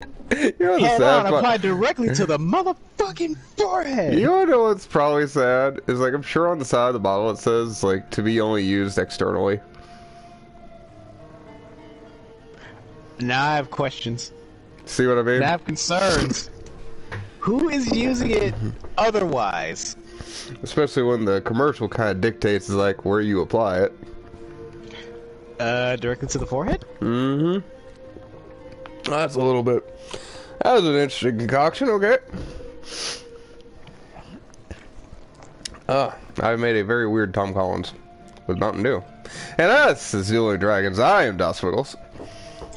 You know what's Head sad on, applied directly to the motherfucking forehead. You know what's probably sad is like I'm sure on the side of the bottle it says like to be only used externally. Now I have questions. See what I mean? Now I have concerns. Who is using it otherwise? Especially when the commercial kind of dictates like where you apply it. Directly to the forehead? Mm-hmm. That's a little bit. That was an interesting concoction. Okay. I made a very weird Tom Collins with Mountain Dew. And that's the Dueling Dragons. I am Das Wiggles.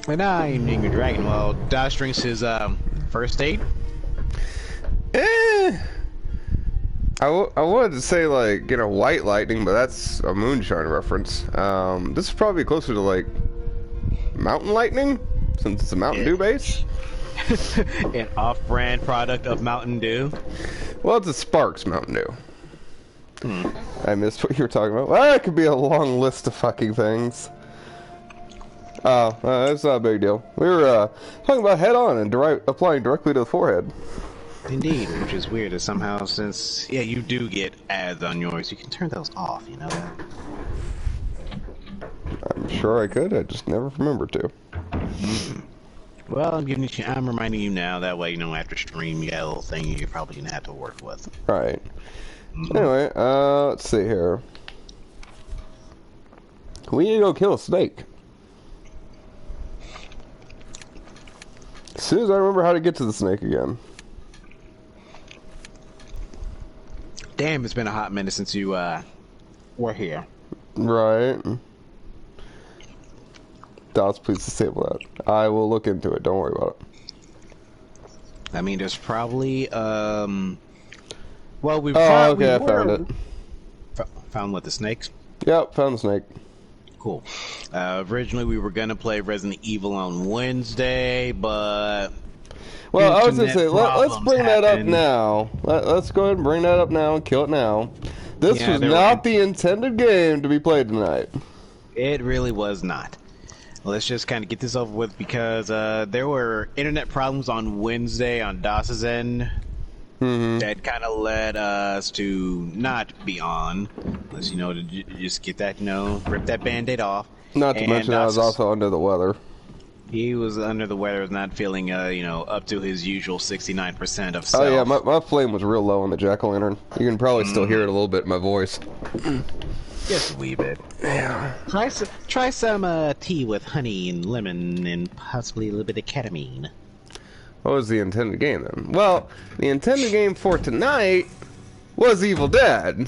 And I'm Ninja Dragon. Well, Dash drinks his first aid. I wanted to say like, you know, White Lightning, but that's a Moonshine reference. This is probably closer to like Mountain Lightning, since it's a Mountain Dew base. An off-brand product of Mountain Dew. Well, it's a Sparks Mountain Dew. I missed what you were talking about. Well, that could be a long list of fucking things. Oh, that's not a big deal. We were talking about head-on and applying directly to the forehead. Indeed, which is weird. That somehow, since you do get ads on yours, you can turn those off. You know that. I'm sure I could. I just never remembered to. Well, I'm reminding you now. That way, you know, after stream, you got a little thing you're probably gonna have to work with. Right. Anyway, let's see here. We need to go kill a snake. As soon as I remember how to get to the snake again. Damn, it's been a hot minute since you were here. Right. Dots, please disable that. I will look into it. Don't worry about it. I mean, there's probably well, we okay, I found it. Found what, the snakes? Yep, found the snake. Cool. Originally, we were gonna play Resident Evil on Wednesday, but well, I was gonna say let's bring that up happened. now. Let's go ahead and bring that up now and kill it now. This was not the intended game to be played tonight. It really was not. Let's just kind of get this over with because there were internet problems on Wednesday on DOS's end that kind of led us to not be on. Let's, you know, to just get that, you know, rip that band-aid off. Not to mention I was also under the weather. He was under the weather, not feeling, you know, up to his usual 69% of self. Oh yeah, my flame was real low on the jack-o'-lantern. You can probably still hear it a little bit in my voice. Just a wee bit. Yeah. Try some tea with honey and lemon and possibly a little bit of ketamine. What was the intended game then? Well, the intended game for tonight was Evil Dead.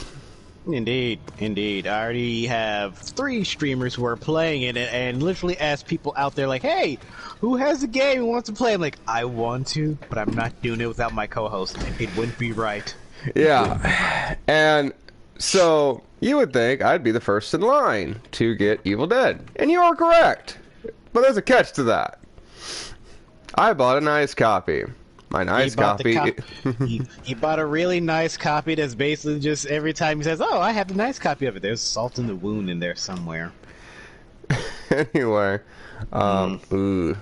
Indeed, indeed. I already have 3 streamers who are playing it and literally ask people out there like, hey, who has a game and wants to play? I'm like, I want to, but I'm not doing it without my co-host. It wouldn't be right. Yeah. And so you would think I'd be the first in line to get Evil Dead. And you are correct. But there's a catch to that. I bought a nice copy. My nice copy. He bought a really nice copy that's basically just every time he says, oh, I have a nice copy of it. There's salt in the wound in there somewhere. Anyway. Ooh.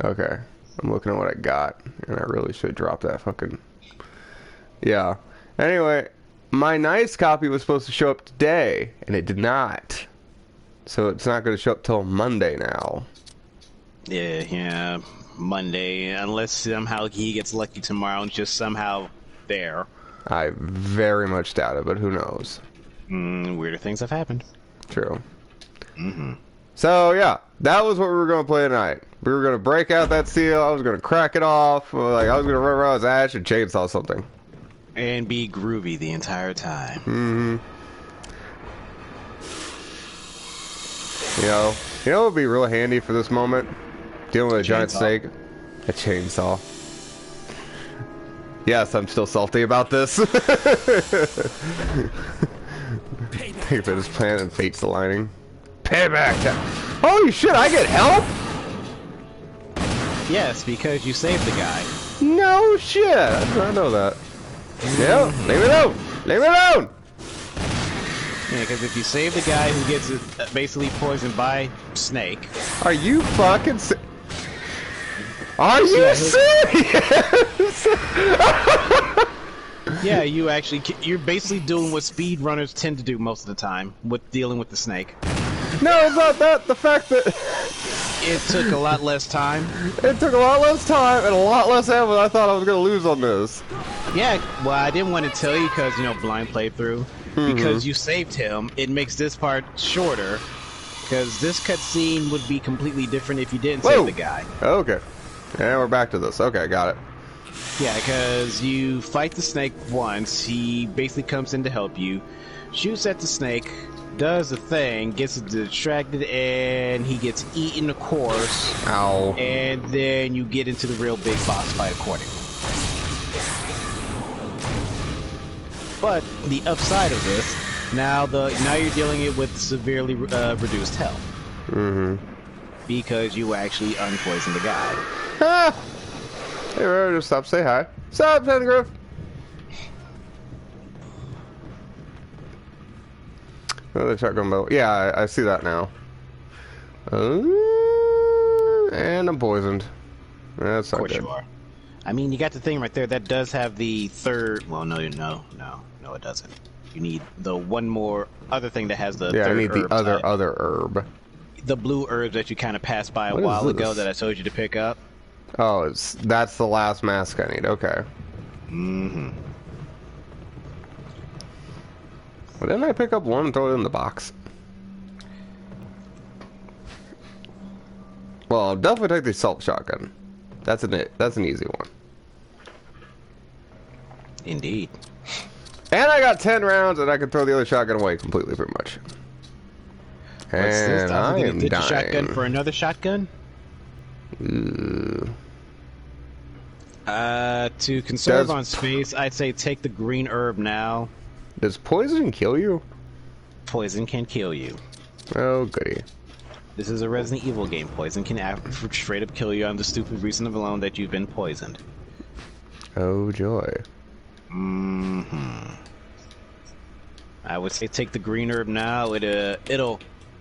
Okay. I'm looking at what I got. And I really should drop that fucking... Yeah. Anyway. My nice copy was supposed to show up today, and it did not. So it's not going to show up till Monday now. Yeah, Monday, unless somehow he gets lucky tomorrow and just somehow there. I very much doubt it, but who knows? Weirder things have happened. True. So yeah, that was what we were going to play tonight. We were going to break out that seal, I was going to crack it off, like I was going to run around his ash and chainsaw something. And be groovy the entire time. You know what would be real handy for this moment? Dealing with a giant snake? A chainsaw. Yes, I'm still salty about this. Think of it as planned and fate's aligning. Payback time. Holy shit, I get help? Yes, because you saved the guy. No shit, I did not know that. Yeah, leave me alone! Leave me alone! Yeah, because if you save the guy who gets basically poisoned by snake. Are you fucking Are you serious? Yeah, you're basically doing what speed runners tend to do most of the time with dealing with the snake. No, it's not that. The fact that it took a lot less time. It took a lot less time and a lot less ammo than I thought I was gonna lose on this. Yeah, well, I didn't want to tell you because, you know, blind playthrough. Because you saved him, it makes this part shorter. Because this cutscene would be completely different if you didn't save the guy. Okay. And we're back to this. Okay, got it. Yeah, because you fight the snake once, he basically comes in to help you, shoots at the snake, does the thing, gets distracted, and he gets eaten, of course. Ow. And then you get into the real big boss fight accordingly. But the upside of this, now you're dealing it with severely reduced health. Because you actually unpoisoned the guy. Ah! Hey, Roro, just stop, say hi. Stop, Pengrove! Another shotgun bow. Yeah, I see that now. And I'm poisoned. That's not good. Of course you are. I mean, you got the thing right there. That does have the third... Well, no, it doesn't. You need the one more other thing that has the third I need the other herb. The blue herbs that you kind of passed by a while ago that I told you to pick up. Oh, that's the last mask I need. Okay. Well, didn't I pick up one and throw it in the box? Well, I'll definitely take the assault shotgun. That's an easy one. Indeed. And I got 10 rounds, and I can throw the other shotgun away completely, pretty much. And I am dying. Shotgun for another shotgun? Ooh. To conserve on space, I'd say take the green herb now. Does poison kill you? Poison can kill you. Oh, goody. This is a Resident Evil game. Poison can straight up kill you on the stupid reason alone that you've been poisoned. Oh, joy. I would say take the green herb now. It'll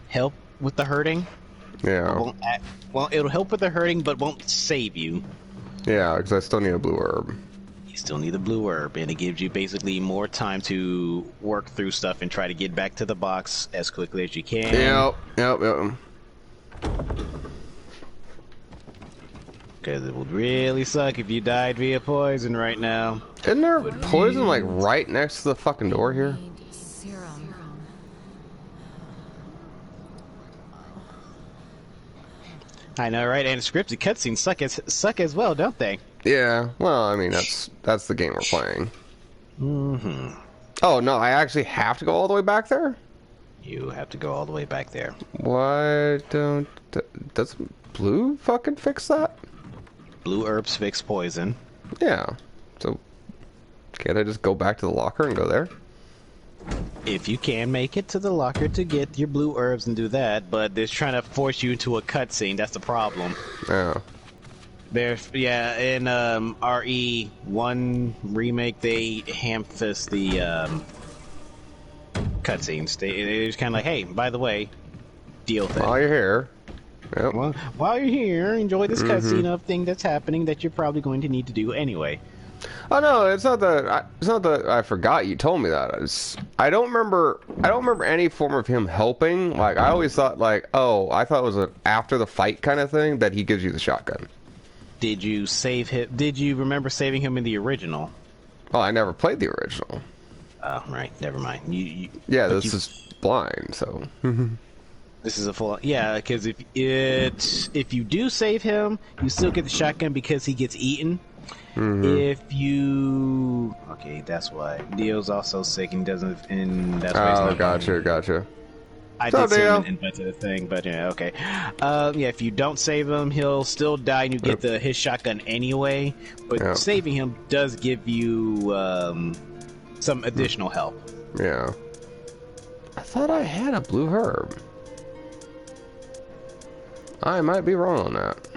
help with the hurting. Yeah. Well, it'll help with the hurting, but won't save you. Yeah, because I still need a blue herb. You still need the blue herb, and it gives you basically more time to work through stuff and try to get back to the box as quickly as you can. Yep. Because it would really suck if you died via poison right now. Isn't there poison like right next to the fucking door here? I know, right? And scripted cutscenes suck as well, don't they? Yeah. Well, I mean that's the game we're playing. Oh no, I actually have to go all the way back there? You have to go all the way back there. Why does blue fucking fix that? Blue herbs fix poison. Yeah. So can't I just go back to the locker and go there? If you can make it to the locker to get your blue herbs and do that, but they're trying to force you into a cutscene. That's the problem. Oh. In RE1 remake, they ham-fist the cutscenes. They're just kind of like, hey, by the way, deal thing. While you're here. Yep. Well, while you're here, enjoy this cutscene of thing that's happening that you're probably going to need to do anyway. Oh no, it's not that I forgot you told me that. I don't remember any form of him helping. Like I always thought I thought it was an after the fight kind of thing that he gives you the shotgun. Did you save him? Did you remember saving him in the original? Oh, I never played the original. Oh, right. Never mind. This is blind, so. This is a full... Yeah, because if you do save him, you still get the shotgun because he gets eaten. If you... Okay, that's why. Dio's also sick and doesn't... And that's why he's not gotcha. I did save him and invent the thing, but yeah, okay. If you don't save him, he'll still die and you get his shotgun anyway. But saving him does give you some additional help. Yeah. I thought I had a blue herb. I might be wrong on that.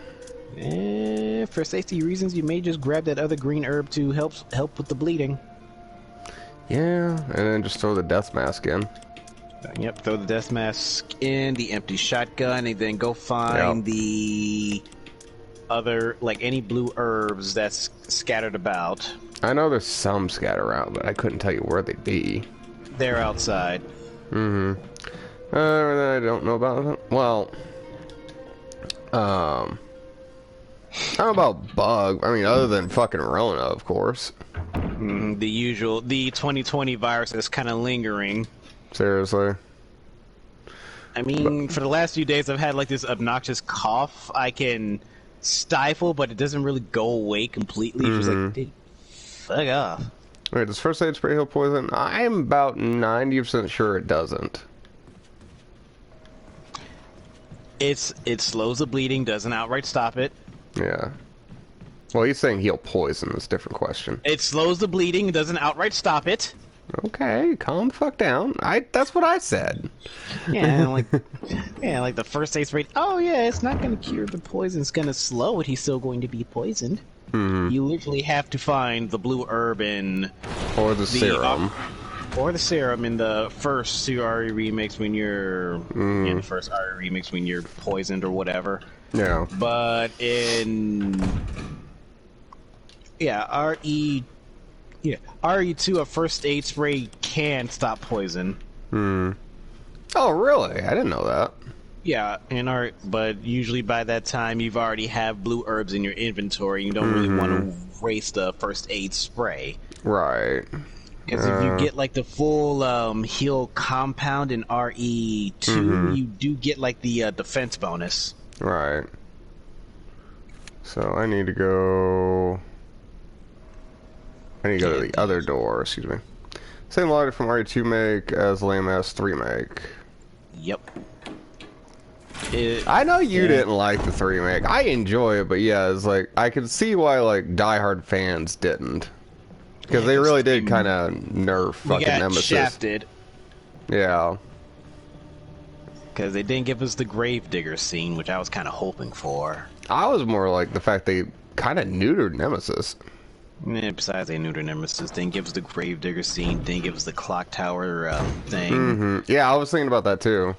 For safety reasons, you may just grab that other green herb to help with the bleeding. Yeah, and then just throw the death mask in. Yep, throw the death mask in, the empty shotgun, and then go find the other, like any blue herbs that's scattered about. I know there's some scattered around, but I couldn't tell you where they'd be. They're outside. Mm-hmm. I don't know about them. Well, I don't know about bug. I mean, other than fucking Rona, of course. The usual, the 2020 virus is kind of lingering. Seriously. I mean, for the last few days, I've had like this obnoxious cough I can stifle, but it doesn't really go away completely. It's just like, dude, fuck off. Wait, does first aid spray heal poison? I'm about 90% sure it doesn't. It slows the bleeding, doesn't outright stop it. Yeah. Well, he's saying heal poison. That's a different question. It slows the bleeding, doesn't outright stop it. Okay, calm the fuck down. That's what I said. Yeah, like the first aid spray. Oh yeah, it's not going to cure the poison. It's going to slow it. He's still going to be poisoned. You literally have to find the blue herb in or the serum. Or the serum in the first two RE remakes when you're in the first RE remakes when you're poisoned or whatever. Yeah. But in RE2, a first aid spray can stop poison. Oh, really? I didn't know that. Yeah, but usually by that time you've already have blue herbs in your inventory. And you don't really want to waste the first aid spray, right? Because if you get like the full heal compound in RE2, you do get like the defense bonus. Right. So I need to go. I need to go to the other door. Excuse me. Same logic from RE2 make as lame ass 3 make. Yep. I know you didn't like the 3 make. I enjoy it, but yeah, it's like I can see why like diehard fans didn't, because they really did kind of nerf fucking Nemesis. Shafted. Yeah. Because they didn't give us the Gravedigger scene, which I was kind of hoping for. I was more like the fact they kind of neutered Nemesis. Yeah, besides they neutered Nemesis, didn't give us the Gravedigger scene, didn't give us the clock tower thing. Yeah, I was thinking about that too.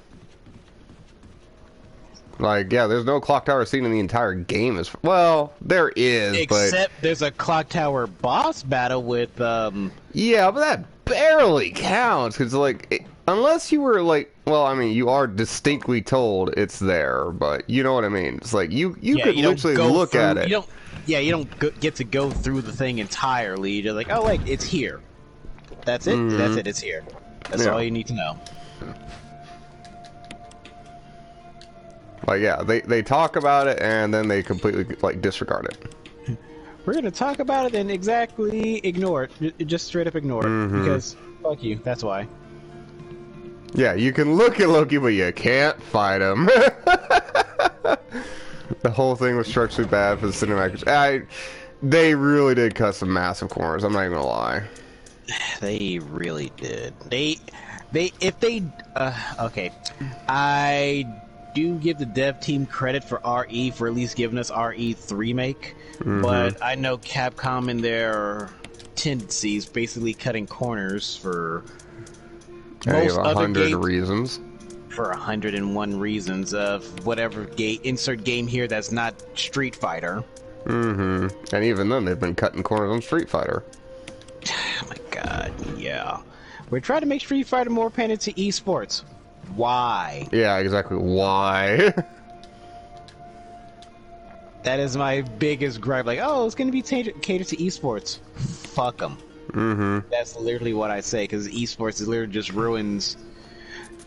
Like, yeah, there's no clock tower scene in the entire game. Well, there is, except there's a clock tower boss battle with yeah, but that barely counts because like unless you were like, well, I mean, you are distinctly told it's there, but you know what I mean. It's like you could literally look at it. You don't get to go through the thing entirely. You're like, oh, like it's here. That's it. That's it. It's here. That's all you need to know. Like, yeah, they talk about it and then they completely like disregard it. We're gonna talk about it and exactly ignore it. Just straight up ignore it because fuck you. That's why. Yeah, you can look at Loki, but you can't fight him. The whole thing was structurally bad for the cinematic. They really did cut some massive corners. I'm not even gonna lie. They really did. Okay. I do give the dev team credit for RE for at least giving us RE3 make, but I know Capcom and their tendencies basically cutting corners for most other games. 100 reasons. For 101 reasons of whatever insert game here that's not Street Fighter. And even then, they've been cutting corners on Street Fighter. Oh my god, yeah. We're trying to make Street Fighter more pandering to esports. Why? Yeah, exactly. Why? That is my biggest gripe. Like, oh, it's going to be catered to esports. Fuck them. That's literally what I say, because esports is literally just ruins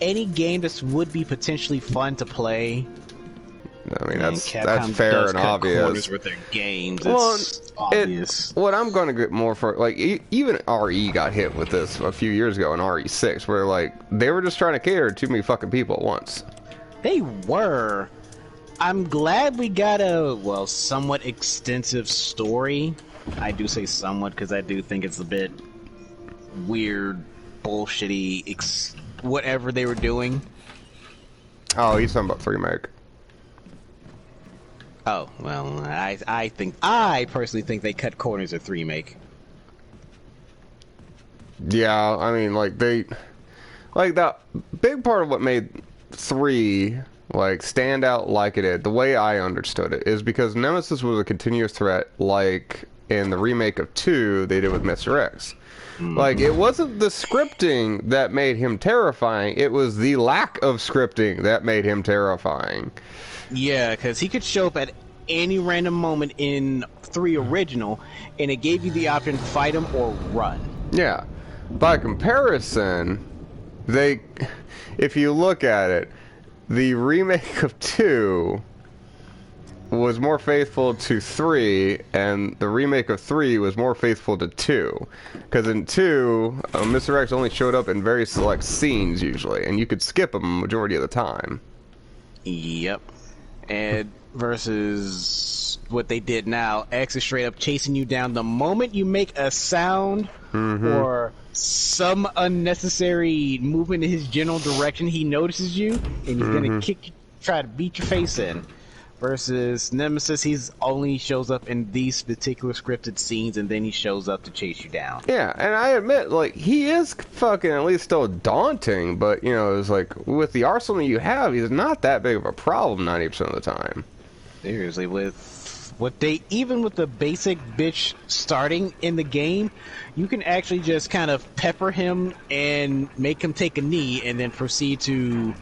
any game that would be potentially fun to play. I mean, that's fair and obvious. With their games, it's obvious. What I'm going to get more for, like, even RE got hit with this a few years ago in RE6, where like they were just trying to cater to too many fucking people at once. They were. I'm glad we got a somewhat extensive story. I do say somewhat because I do think it's a bit weird, bullshitty, whatever they were doing. Oh, he's talking about 3 make. Oh, well, I personally think they cut corners at 3 make. Yeah, I mean, like that big part of what made 3 like stand out like it did, the way I understood it, is because Nemesis was a continuous threat, like in the remake of 2 they did with Mr. X. Like, it wasn't the scripting that made him terrifying, it was the lack of scripting that made him terrifying. Yeah, because he could show up at any random moment in 3 original, and it gave you the option to fight him or run. Yeah. By comparison, if you look at it, the remake of 2 was more faithful to 3, and the remake of 3 was more faithful to 2. Because in 2, Mr. X only showed up in very select scenes, usually, and you could skip him majority of the time. Yep. And versus what they did now, X is straight up chasing you down the moment you make a sound or some unnecessary movement in his general direction. He notices you, and he's gonna try to beat your face in. Versus Nemesis, he's only shows up in these particular scripted scenes, and then he shows up to chase you down. Yeah, and I admit, like, he is fucking at least still daunting, but, you know, it's like, with the arsenal you have, he's not that big of a problem 90% of the time. Seriously, even with the basic bitch starting in the game, you can actually just kind of pepper him and make him take a knee, and then proceed to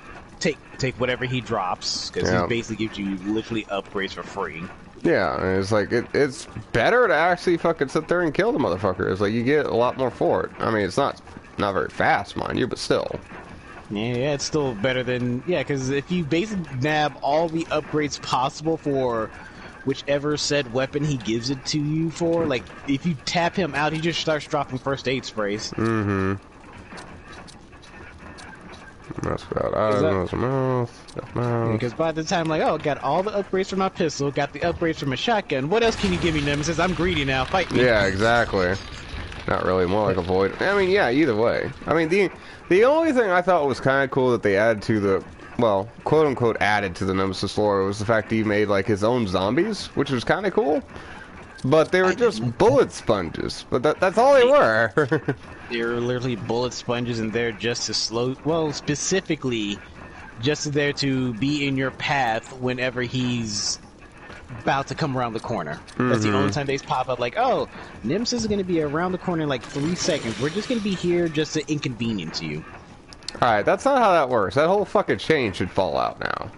take whatever he drops, because he basically gives you literally upgrades for free. Yeah, and it's like, it's better to actually fucking sit there and kill the motherfucker. It's like, you get a lot more for it. I mean, it's not very fast, mind you, but still. Yeah, it's still better than... Yeah, because if you basically nab all the upgrades possible for whichever said weapon he gives it to you for, like, if you tap him out, he just starts dropping first aid sprays. That's about eyes, mouth. Because by the time, like, oh, got all the upgrades for my pistol, got the upgrades for my shotgun. What else can you give me, Nemesis? I'm greedy now. Fight me. Yeah, exactly. Not really. More like a void. I mean, yeah. Either way. I mean, the only thing I thought was kind of cool that they added to the, well, quote unquote, added to the Nemesis lore was the fact that he made like his own zombies, which was kind of cool. But they were just bullet sponges. But that's all they were. They're literally bullet sponges, and they're just to slow... Well, specifically, just there to be in your path whenever he's about to come around the corner. That's the only time they pop up, like, oh, Nemesis is going to be around the corner in like 3 seconds. We're just going to be here just to inconvenience you. Alright, that's not how that works. That whole fucking chain should fall out now.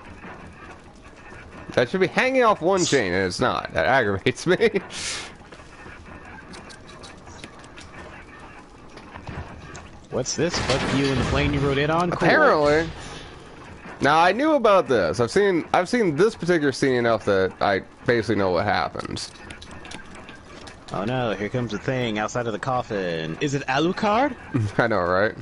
That should be hanging off one chain, and it's not. That aggravates me. What's this? Fuck you and the plane you rode in on? Cool. Apparently. Now, I knew about this. I've seen this particular scene enough that I basically know what happens. Oh no, here comes the thing outside of the coffin. Is it Alucard? I know, right?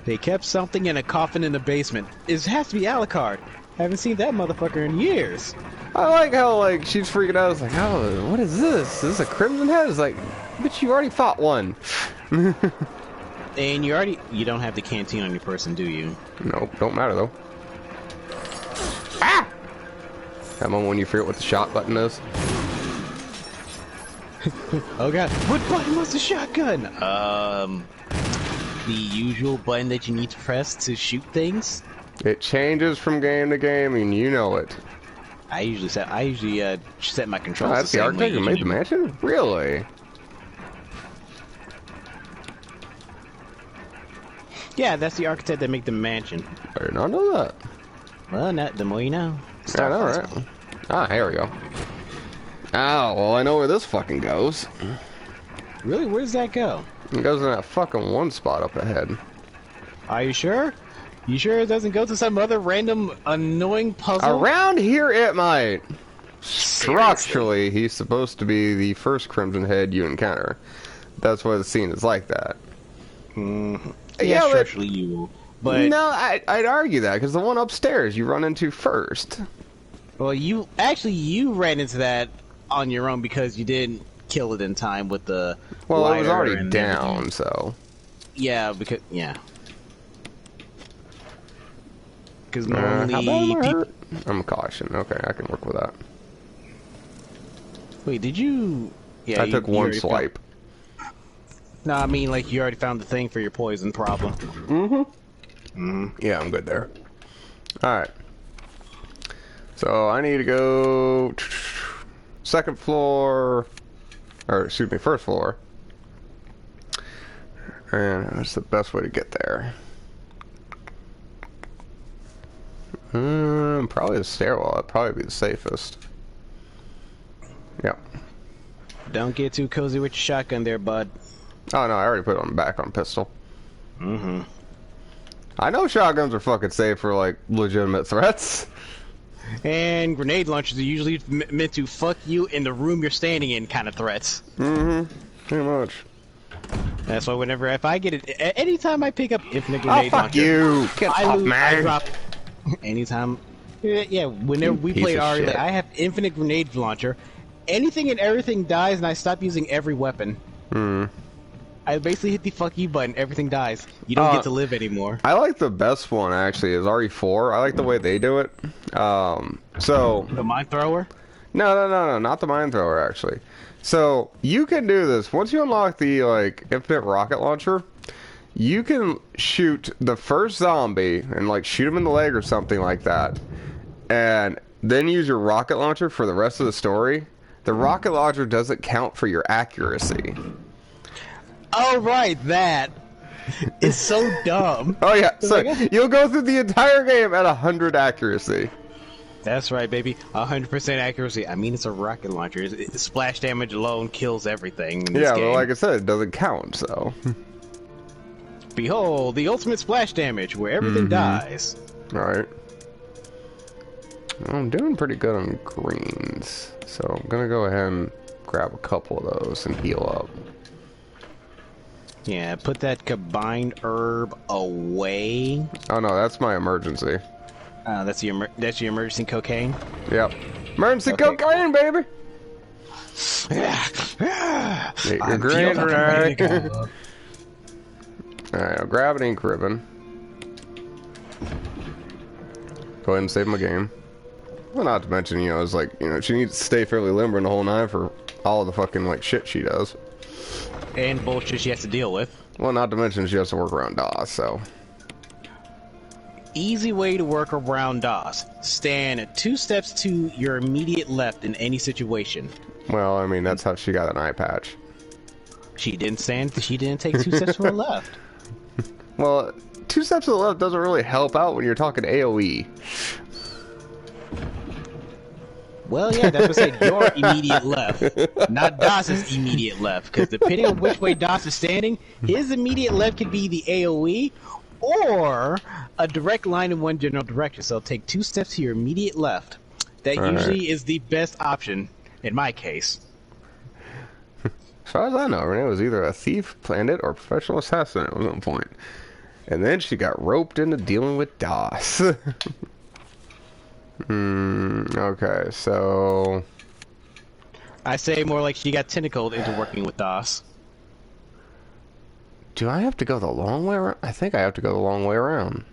They kept something in a coffin in the basement. It has to be Alucard. Haven't seen that motherfucker in years. I like how, like, she's freaking out. It's like, oh, what is this? Is this a Crimson Head? It's like, bitch, you already fought one. And you don't have the canteen on your person, do you? Nope, don't matter though. Ah! That moment when you forget what the shot button is. Oh god, what button was the shotgun? The usual button that you need to press to shoot things. It changes from game to game, and you know it. I usually set my controls. Oh, that's the architect who made the mansion? Really? Yeah, that's the architect that made the mansion. I did not know that. Well, the more you know. I know, right? Ah, here we go. Oh, well, I know where this fucking goes. Really? Where does that go? It goes in that fucking one spot up ahead. Are you sure? You sure it doesn't go to some other random annoying puzzle? Around here it might. Structurally, he's supposed to be the first Crimson Head you encounter. That's why the scene is like that. Yeah, structurally you. But no, I'd argue that because the one upstairs you run into first. Well, you ran into that on your own because you didn't kill it in time with the. Well, it was already down, so. Yeah, because normally I'm caution. Okay, I can work with that. Wait, did you? Yeah, I took one swipe. No, I mean, like, you already found the thing for your poison problem. Yeah, I'm good there. Alright. So I need to go second floor, or excuse me, first floor. And that's the best way to get there. Probably the stairwell. That'd probably be the safest. Yep. Don't get too cozy with your shotgun there, bud. Oh no, I already put it on back on pistol. Mm-hmm. I know shotguns are fucking safe for like legitimate threats. And grenade launchers are usually meant to fuck you in the room you're standing in kind of threats. Mm-hmm. Pretty much. That's why if I get it, anytime I pick up infinite grenade fuck launcher, you! Get I off, lose, man! I drop. Anytime, yeah. Whenever we Piece play of Ari, shit. like, I have infinite grenade launcher. Anything and everything dies, and I stop using every weapon. Hmm. I basically hit the fuck you button. Everything dies. You don't get to live anymore. I like the best one actually is RE4. I like the way they do it. So The mine thrower. no, not the mine thrower actually. So you can do this once you unlock the like infinite rocket launcher. You can shoot the first zombie and like shoot him in the leg or something like that, and then use your rocket launcher for the rest of the story. The rocket launcher doesn't count for your accuracy. Oh right, that. It's so dumb. Oh yeah, so like, you'll go through the entire game at 100 accuracy. That's right, baby. 100% accuracy. I mean, it's a rocket launcher. Splash damage alone kills everything in this Yeah, game. but like I said, it doesn't count, so. Behold, the ultimate splash damage, where everything dies. Alright. Well, I'm doing pretty good on greens, so I'm gonna go ahead and grab a couple of those and heal up. Yeah, put that combined herb away. Oh no, that's my emergency. That's your emergency cocaine. Yep. Emergency Okay. cocaine, baby! Get your green right. Alright, I'll grab an ink ribbon. Go ahead and save my game. Well, not to mention, you know, it's like, you know, she needs to stay fairly limber in the whole night for all of the fucking, like, shit she does. And bullshit she has to deal with. Well, not to mention she has to work around DOS, so. Easy way to work around DOS. Stand 2 steps to your immediate left in any situation. Well, I mean, that's how she got an eye patch. She didn't take 2 steps to her left. Well, 2 steps to the left doesn't really help out when you're talking AoE. Well, yeah, that's what I said. Your immediate left, not DOS's immediate left. Because depending on which way DOS is standing, his immediate left could be the AoE or a direct line in one general direction. So take 2 steps to your immediate left. That usually is the best option in my case. As far as I know, Renee was either a thief, bandit, or professional assassin at one point. And then she got roped into dealing with DOS. Okay, so... I say more like she got tentacled into working with DOS. Do I have to go the long way around? I think I have to go the long way around.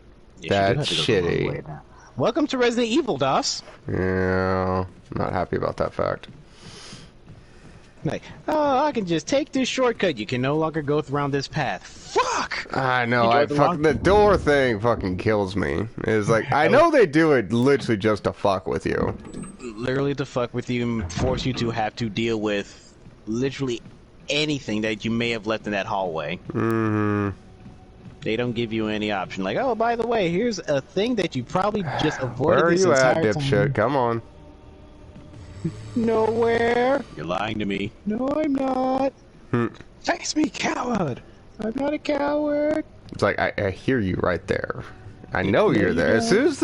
Yeah, That's shitty. Welcome to Resident Evil, DOS. Yeah, I'm not happy about that fact. Like, oh, I can just take this shortcut. You can no longer go around this path. Fuck! I know, the door thing fucking kills me. It's like, I know they do it literally just to fuck with you. Literally to fuck with you and force you to have to deal with literally anything that you may have left in that hallway. Mm-hmm. They don't give you any option. Like, oh, by the way, here's a thing that you probably just avoided Where are this you at, entire dipshit? time. Come on. Nowhere. You're lying to me. No, I'm not. Face me, coward. I'm not a coward. It's like, I hear you right there. I know you're there. As soon as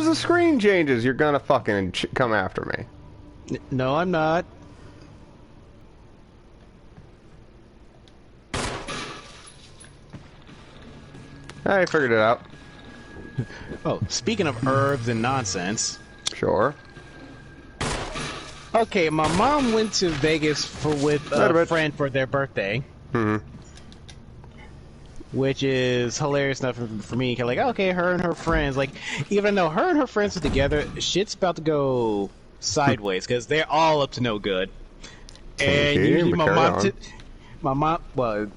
the screen changes, you're gonna fucking come after me. No, I'm not. I figured it out. Oh, speaking of herbs and nonsense. Sure. Okay, my mom went to Vegas with a friend for their birthday. Which is hilarious enough for me. Like, okay, her and her friends, like, even though her and her friends are together, shit's about to go sideways because they're all up to no good. And usually my mom, well,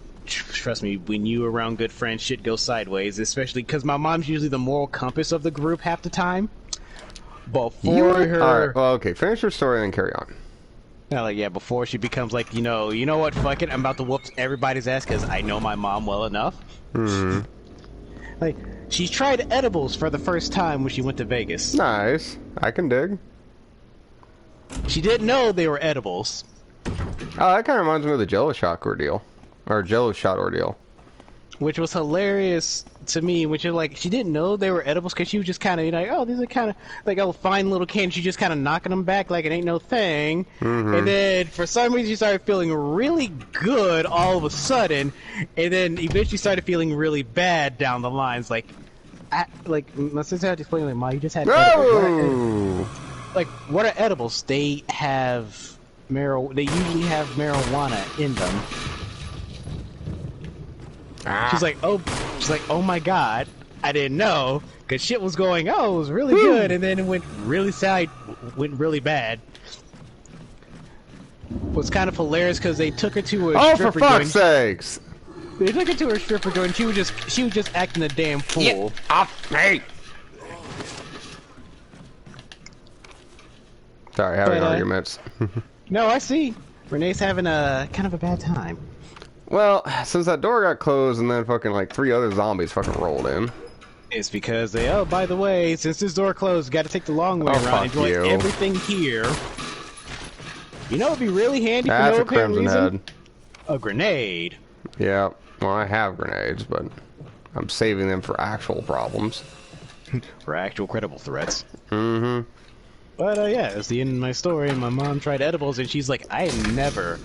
trust me, when you around good friends, shit goes sideways. Especially because my mom's usually the moral compass of the group half the time. Before her, all right, well, okay, finish your story and then carry on. yeah, before she becomes like, you know what, fuck it, I'm about to whoop everybody's ass because I know my mom well enough. Hmm. Like, she tried edibles for the first time when she went to Vegas. Nice. I can dig. She didn't know they were edibles. Oh, that kind of reminds me of the Jello shot ordeal, or Jello shot ordeal. Which was hilarious to me, which is like, she didn't know they were edibles because she was just kind of, like, oh, these are kind of like, oh, fine little candy. She just kind of knocking them back like it ain't no thing. And then for some reason she started feeling really good all of a sudden, and then eventually started feeling really bad down the lines. Like my sister had to explain, like, Ma, you just had edibles. What are edibles? They have They usually have marijuana in them. She's like, oh my god, I didn't know, because shit was going, oh, it was really good, and then it went really sad, went really bad. Was kind of hilarious because they took her to a stripper for fuck's sakes! They took her to her stripper joint. She was just acting a damn fool. Get off me! Sorry, having arguments. No, I see. Renee's having a kind of a bad time. Well, since that door got closed and then fucking like 3 other zombies fucking rolled in. It's because they, oh, by the way, since this door closed, got to take the long way around and join everything here. You know, it'd be really handy for no apparent reason. A grenade. Yeah, well, I have grenades, but I'm saving them for actual problems. For actual credible threats. Mm-hmm. But yeah, it's the end of my story. My mom tried edibles, and she's like, I am never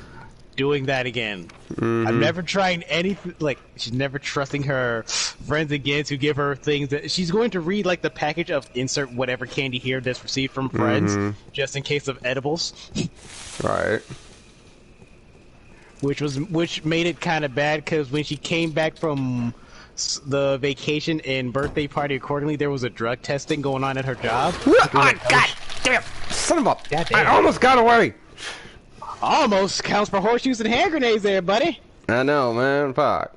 doing that again. I'm never trying anything. Like, she's never trusting her friends again to give her things that she's going to read, like the package of insert whatever candy here that's received from friends, just in case of edibles. Right. Which made it kind of bad because when she came back from the vacation and birthday party accordingly, there was a drug testing going on at her job. God damn! Son of a! I almost got away. Almost counts for horseshoes and hand grenades there, buddy. I know, man. Fuck.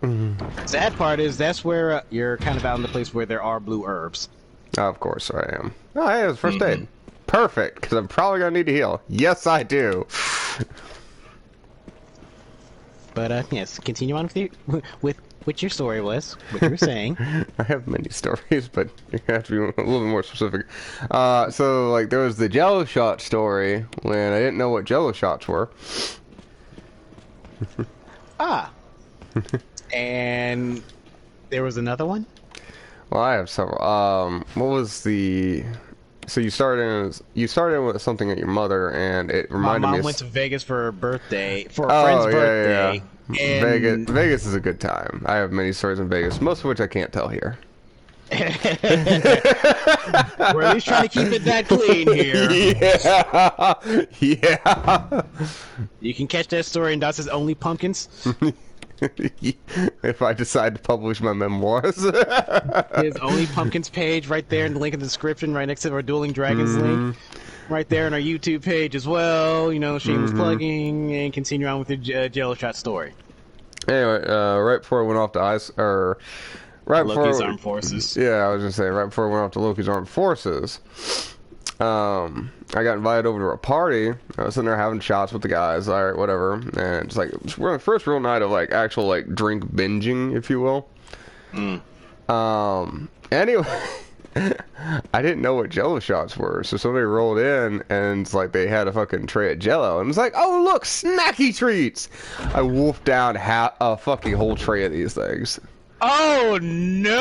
Sad part is that's where you're kind of out in the place where there are blue herbs. Oh, of course I am. Oh, hey, it's first aid. Perfect, because I'm probably gonna need to heal. Yes, I do. But yes, continue on with what your story was, what you were saying. I have many stories, but you have to be a little bit more specific. So, like, there was the Jello shot story when I didn't know what Jello shots were. And there was another one? Well, I have several. What was the... So you started with something at your mother, and it reminded me. My mom went to Vegas for her birthday, for a friend's birthday. Yeah. Vegas is a good time. I have many stories in Vegas, most of which I can't tell here. We're at least trying to keep it that clean here. Yeah. You can catch that story in Dot's Only Pumpkins. If I decide to publish my memoirs. His Only Pumpkins page right there in the link in the description, right next to our Dueling Dragons link. Right there on our YouTube page as well. You know, shameless plugging, and continue on with the Jello shot story. Anyway, right before I went off to Loki's Armed Forces. Yeah, I was gonna say, right before I went off to Loki's Armed Forces, I got invited over to a party. I was sitting there having shots with the guys, alright, whatever. And it's like, we're the first real night of, like, actual, like, drink binging, if you will. Anyway, I didn't know what Jello shots were, so somebody rolled in, and it's like they had a fucking tray of Jello, and it's like, oh, look, snacky treats! I wolfed down a fucking whole tray of these things. Oh no!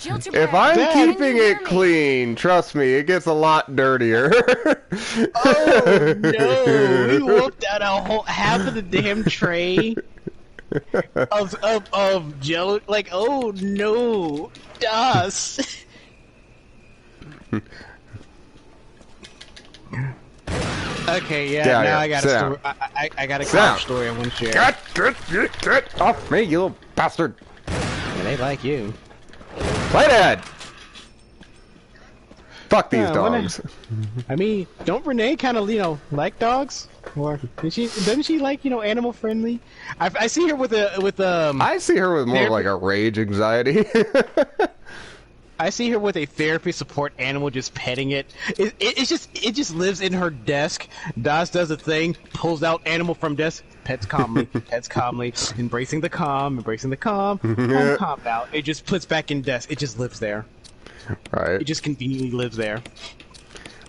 If I'm keeping it clean, trust me, it gets a lot dirtier. Oh no! We wolfed out half of the damn tray of Jello. Like, oh no, dust. Okay, yeah, now I got a story. I got a college story I want to share. Get off me, you little bastard! Yeah, they like you. Play dead! Fuck these dogs. I mean, don't Renee kind of, like dogs? Or doesn't she like, animal friendly? I see her with I see her with more of like a rage anxiety. I see her with a therapy support animal just petting it. It just lives in her desk. Das does a thing, pulls out animal from desk, pets calmly, embracing the calm, calm out. It just puts back in desk. It just lives there. Right. It just conveniently lives there.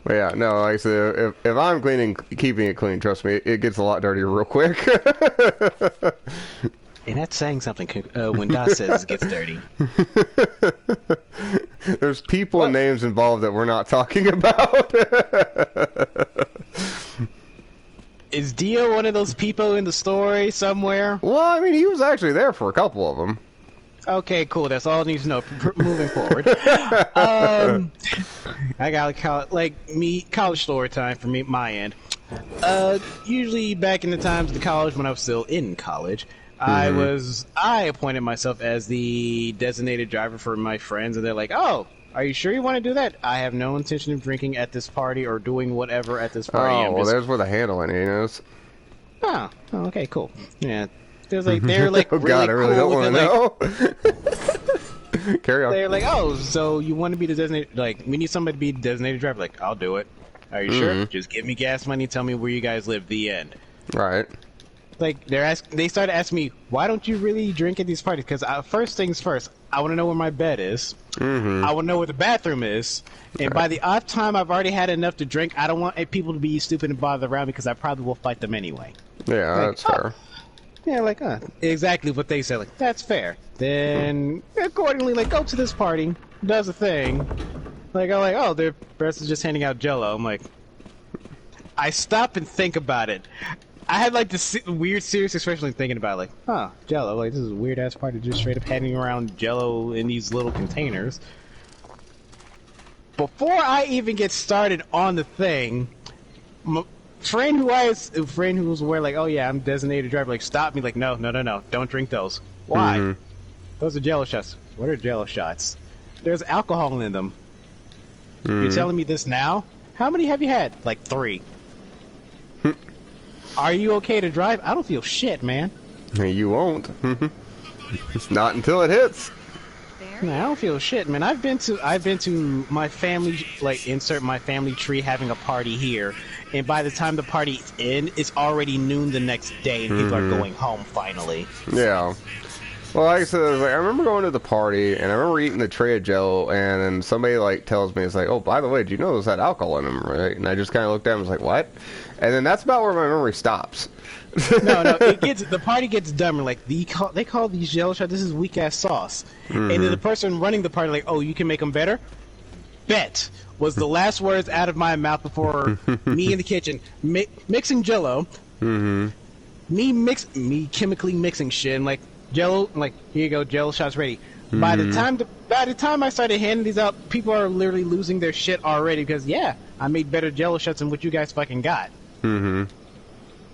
But yeah, no, like I said, if I'm keeping it clean, trust me, it gets a lot dirtier real quick. And that's saying something when Das says it gets dirty. There's people and names involved that we're not talking about. Is Dio one of those people in the story somewhere? Well, I mean, he was actually there for a couple of them. Okay, cool. That's all I need to know moving forward. I got college story time for me, my end. Usually back in the times of the college when I was still in college, I appointed myself as the designated driver for my friends, and they're like, "Oh, are you sure you want to do that?" I have no intention of drinking at this party or doing whatever at this party. Oh, well, there's where the handling is. Oh, okay, cool. Yeah. They're like oh really God, I really cool. don't want to know. Carry on. They're like, "Oh, so you want to be the designated? Like, we need somebody to be designated driver." Like, I'll do it. Are you sure? Just give me gas money. Tell me where you guys live. The end. Right. Like they started asking me, "Why don't you really drink at these parties?" Because first things first, I want to know where my bed is. I want to know where the bathroom is. And by the off time I've already had enough to drink, I don't want people to be stupid and bother around me because I probably will fight them anyway. Yeah, like, that's fair. Yeah, exactly what they said. Like, that's fair. Then, accordingly, go to this party, does a thing. Their press is just handing out Jello. I'm like, I stop and think about it. I had this weird, serious expression thinking about Jello. This is a weird ass party, just straight up handing around Jello in these little containers. Before I even get started on the thing, friend who was aware, oh yeah, I'm designated driver, stopped me, no, don't drink those. Why? Those are Jello shots. What are Jello shots? There's alcohol in them. You're telling me this now? How many have you had? 3. Are you okay to drive? I don't feel shit, man. You won't. It's not until it hits. Man, I don't feel shit, man. I've been to my family, insert my family tree having a party here, and by the time the party's in, it's already noon the next day, and people are going home finally. Yeah. Well, like I said, I remember going to the party, and I remember eating the tray of Jello, and then somebody tells me, it's oh, by the way, did you know there's that alcohol in them, right? And I just kind of looked at him and was like, what? And then that's about where my memory stops. No, the party gets dumber. They call these Jello shots, this is weak ass sauce. And then the person running the party, oh, you can make them better? Bet was the last words out of my mouth before me in the kitchen mixing Jello. Me chemically mixing shit, and Jello, here you go, Jello shots ready. By the time I started handing these out, people are literally losing their shit already because I made better Jello shots than what you guys fucking got. I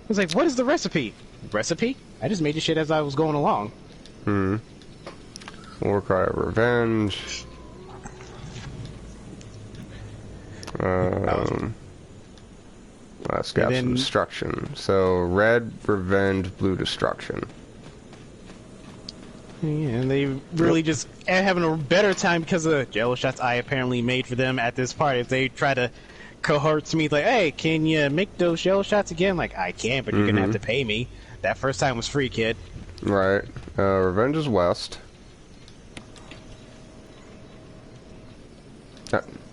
was like, what is the recipe? Recipe? I just made the shit as I was going along. Warcry of Revenge. Scabs of Destruction. So, red, Revenge, blue, Destruction. Yeah, and they really just having a better time because of the Jello shots I apparently made for them at this party. They try to cohort me, hey, can you make those Jello shots again? I can, but you're going to have to pay me. That first time was free, kid. Right. Revenge is West.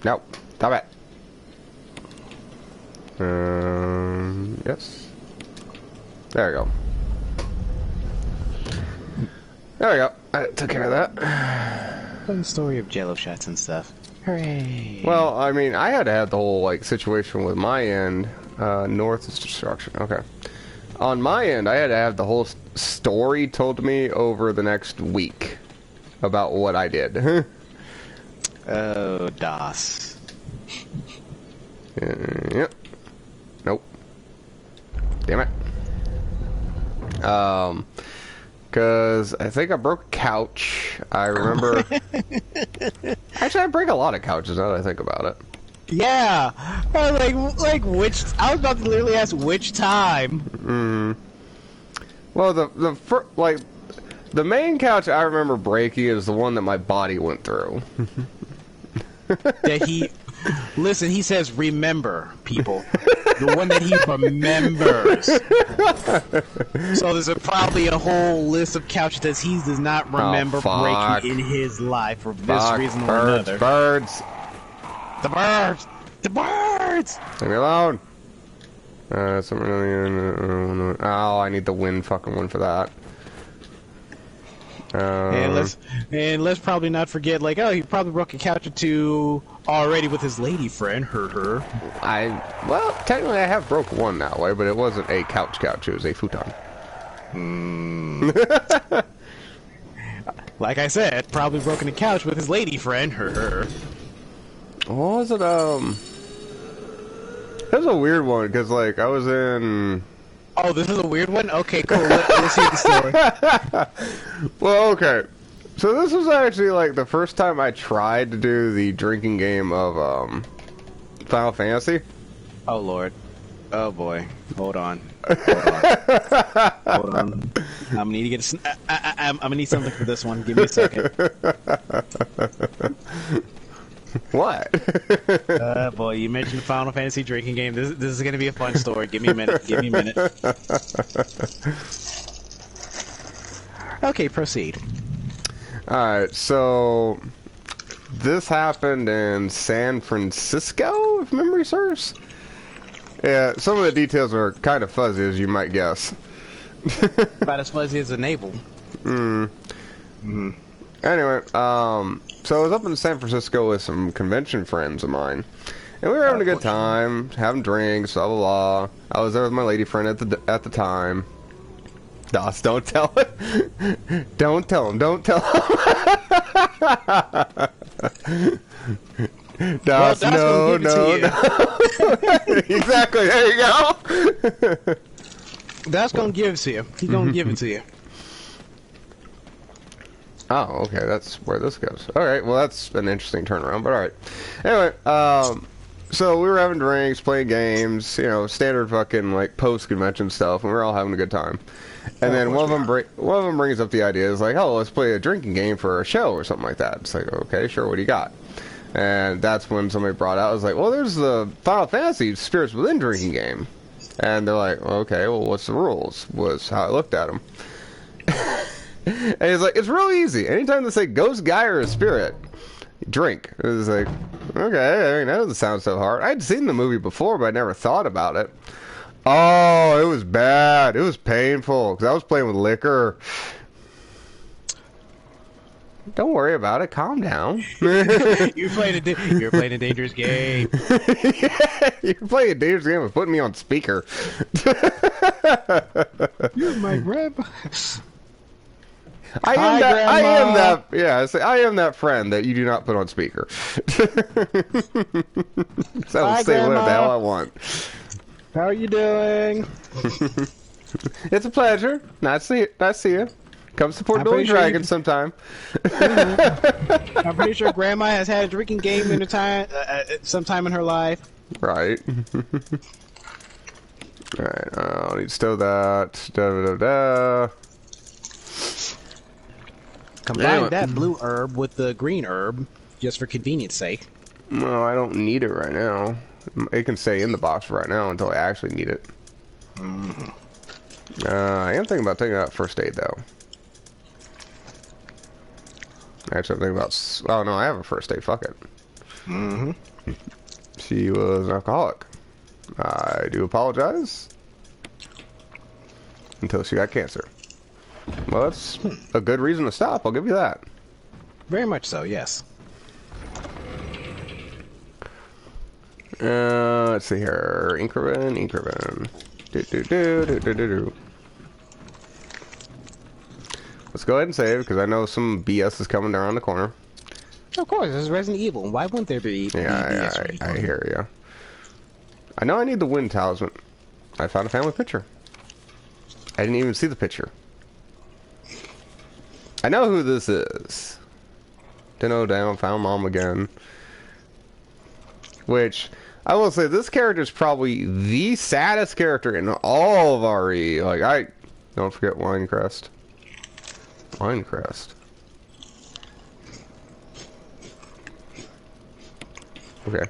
No. Stop it. Yes. There we go. There we go. I took care of that. Fun story of Jello shots and stuff. Hooray! Well, I mean, I had to have the whole situation with my end. North is Destruction. Okay. On my end, I had to have the whole story told to me over the next week about what I did. Oh, DOS. Yep. Nope. Damn it. Because I think I broke a couch. I remember... Actually, I break a lot of couches now that I think about it. Yeah, I was like which? I was about to literally ask which time. Mm. Well, like the main couch I remember breaking is the one that my body went through. That he listen. He says, "Remember, people." The one that he remembers. So there's probably a whole list of couches that he does not remember breaking in his life for this reason or another. Birds! The birds! The birds! Leave me alone! Oh, I need the wind fucking one for that. And let's probably not forget, like, oh, he probably broke a couch or two already with his lady friend, her. Well, technically I have broke one that way, but it wasn't a couch, it was a futon. Like I said, probably broken a couch with his lady friend, her. What was it, It was a weird one, because, like, I was in... Oh, this is a weird one? Okay, cool. Let's hear the story. Well, okay. So this was actually, like, the first time I tried to do the drinking game of, Final Fantasy. Oh, Lord. Oh, boy. Hold on. Hold on. I'm gonna need to get I'm gonna need something for this one. Give me a second. What? Boy, you mentioned the Final Fantasy drinking game. This is gonna be a fun story. Give me a minute. Okay, proceed. Alright, so... This happened in San Francisco, if memory serves? Yeah, some of the details are kind of fuzzy, as you might guess. About as fuzzy as a navel. Anyway, so I was up in San Francisco with some convention friends of mine, and we were having a good time, having drinks, blah blah blah. I was there with my lady friend at the time. Das, don't tell it. Don't tell him. Don't tell him. Das, no. Exactly. There you go. That's gonna give it to you. He's gonna give it to you. Oh, okay, that's where this goes. Alright, well that's an interesting turnaround, but alright. Anyway, so we were having drinks, playing games, you know, standard fucking, like, post-convention stuff, and we were all having a good time. And then one of them brings up the idea, is like, oh, let's play a drinking game for a show or something like that. It's like, okay, sure, what do you got? And that's when somebody brought out, I was like, well, there's the Final Fantasy Spirits Within drinking game. And they're like, okay, well, what's the rules? Was how I looked at them. And he's like, it's real easy. Anytime they say ghost, guy, or a spirit, drink. It was like, okay, I mean, that doesn't sound so hard. I'd seen the movie before, but I never thought about it. Oh, it was bad. It was painful, because I was playing with liquor. Don't worry about it. Calm down. You're playing a dangerous game. Yeah, you're playing a dangerous game with putting me on speaker. You're my grandma. I am that friend that you do not put on speaker. So I'll say whatever the hell I want. How are you doing? It's a pleasure. Nice to see you. Come support Dueling Dragons sometime. I'm pretty sure Grandma has had a drinking game in sometime in her life. Right. Alright, I'll need to stow that. Combine that blue herb with the green herb, just for convenience sake. No, I don't need it right now. It can stay in the box right now until I actually need it. I am thinking about taking out first aid, though. Actually, I'm thinking about... Oh, no, I have a first aid. Fuck it. She was an alcoholic. I do apologize. Until she got cancer. Well, that's a good reason to stop, I'll give you that. Very much so, yes. Let's see here. Ink ribbon. Do. Let's go ahead and save, because I know some BS is coming around the corner. Of course, this is Resident Evil. Why wouldn't there be BS? I hear you. I know I need the wind talisman. I found a family picture. I didn't even see the picture. I know who this is. Dinno down, found mom again. Which, I will say, this character is probably the saddest character in all of RE. Like, don't forget Winecrest. Winecrest. Okay.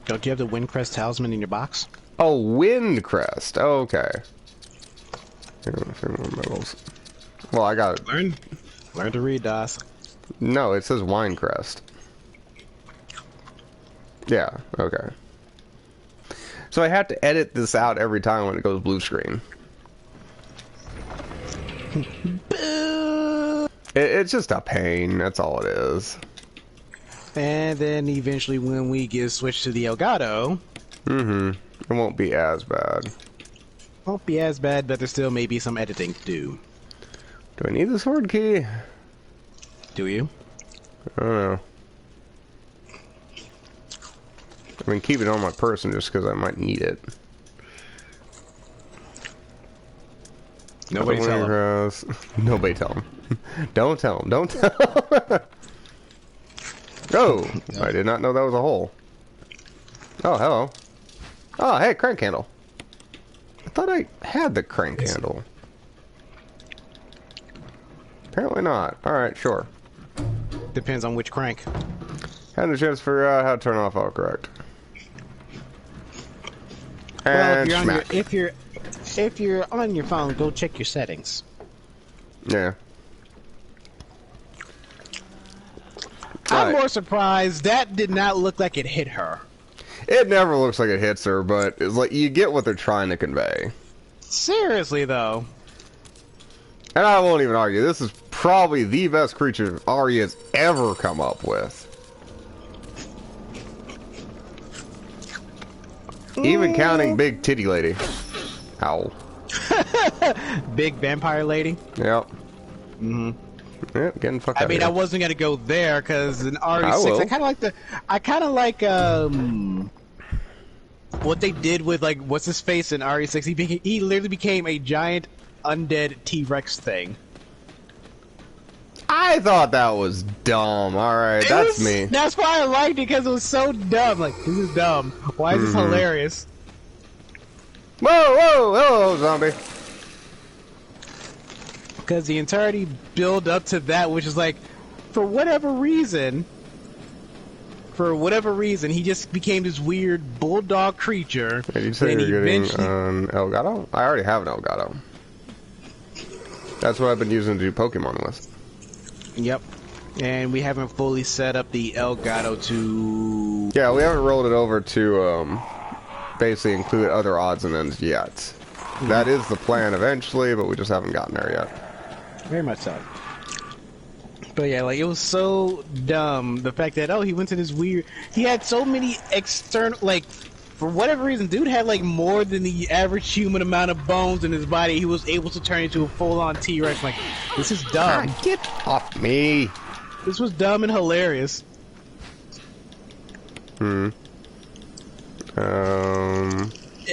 Don't you have the Windcrest talisman in your box? Oh, Windcrest. Oh, okay. Here, a few more medals. Well, I got it. Learn to read, DOS. No, it says Winecrest. Yeah, okay. So I have to edit this out every time when it goes blue screen. It's just a pain, that's all it is. And then eventually when we get switched to the Elgato... Mm-hmm. It won't be as bad. Won't be as bad, but there still may be some editing to do. Do I need the sword key? Do you? I don't know. I mean, keep it on my person just because I might need it. Nobody tell him. Nobody tell him. Don't tell him. Don't tell him. Oh, no. I did not know that was a hole. Oh, hello. Oh, hey, crank handle. I thought I had the crank handle. Apparently not. Alright, sure. Depends on which crank. Had a chance to figure out how to turn off autocorrect. Well, And if you're on your phone, go check your settings. Yeah. I'm more surprised that did not look like it hit her. It never looks like it hits her, but it's like you get what they're trying to convey. Seriously, though. And I won't even argue. This is probably the best creature Ari has ever come up with. Even counting Big Titty Lady. Ow. Big Vampire Lady? Yep. Mm-hmm. Yep, getting fucked out I mean, here. I wasn't gonna go there because in RE6, I kind of like what they did with like what's his face in RE6. He literally became a giant undead T-Rex thing. I thought that was dumb. All right, that's me. That's why I liked it because it was so dumb. Like, this is dumb. Why is this hilarious? Whoa, whoa, hello, zombie. Because the entirety build up to that, which is like, for whatever reason, he just became this weird bulldog creature. Did you say you're getting an Elgato? I already have an Elgato. That's what I've been using to do Pokemon with. Yep. And we haven't fully set up the Elgato to... Yeah, we haven't rolled it over to basically include other odds and ends yet. That is the plan eventually, but we just haven't gotten there yet. Very much so. But yeah, like, it was so dumb. The fact that, he went to this weird... He had so many external... Like, for whatever reason, dude had, like, more than the average human amount of bones in his body. He was able to turn into a full-on T-Rex. Like, this is dumb. Get off me! This was dumb and hilarious. And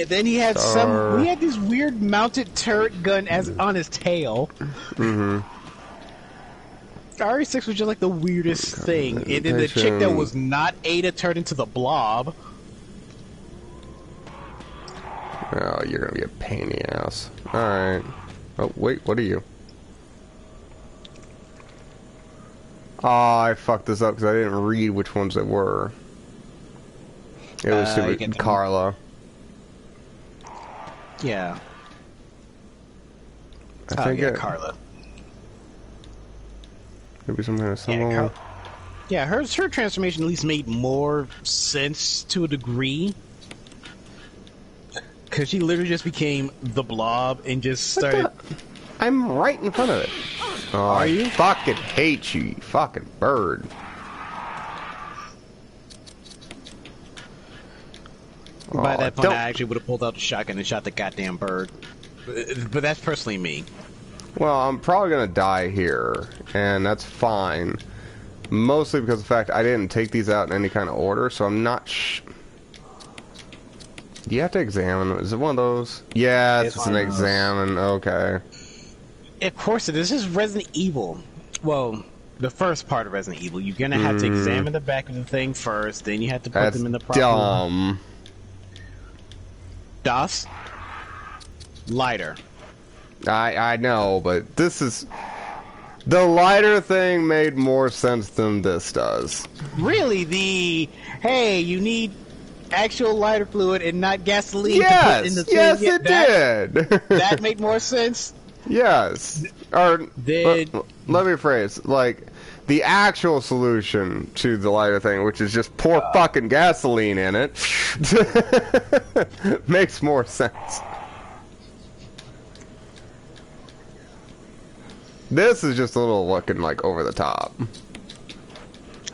then he had he had this weird mounted turret gun on his tail. RE6 was just like the weirdest thing. And then the chick that was not Ada turned into the Blob. Oh, you're gonna be a pain in the ass. Alright. Oh, wait, what are you? Oh, I fucked this up because I didn't read which ones they were. It was stupid. Carla. Yeah. I think Carla. Maybe some kind of symbol. Yeah, her transformation at least made more sense to a degree. Because she literally just became the Blob and just started... I'm right in front of it. Oh, Are you? I fucking hate you, you fucking bird. By that point, I actually would have pulled out the shotgun and shot the goddamn bird. But that's personally me. Well, I'm probably gonna die here, and that's fine. Mostly because of the fact I didn't take these out in any kind of order, so I'm not Do you have to examine? Is it one of those? Yeah, it's an examine. Okay. Of course it is. This is Resident Evil. Well, the first part of Resident Evil. You're gonna have to examine the back of the thing first, then you have to put That's them in the proper. dumb. DOS, lighter. I know, but this is the lighter thing made more sense than this does. Really, hey, you need actual lighter fluid and not gasoline. Yes, to put in the yes, thing. it did. That made more sense. Yes. Or Did let me phrase, like, the actual solution to the lighter thing, which is just pour fucking gasoline in it, makes more sense. This is just a little looking like over the top.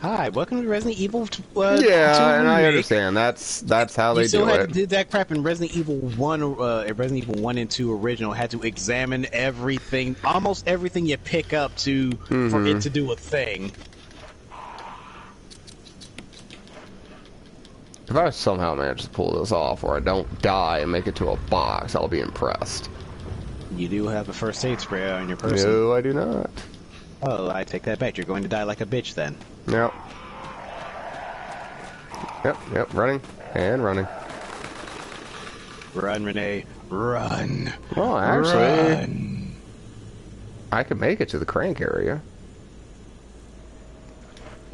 Hi, welcome to Resident Evil. Yeah, and I understand. That's how they do still had it. to do that crap in Resident Evil 1, Resident Evil 1 and 2 original. Had to examine everything, almost everything you pick up for it to do a thing. If I somehow manage to pull this off, or I don't die and make it to a box, I'll be impressed. You do have a first aid spray on your person. No, I do not. Oh, I take that back. You're going to die like a bitch then. Yep. Yep, running. And running. Run, Renee. Run. Well, actually, Run. I could make it to the crank area.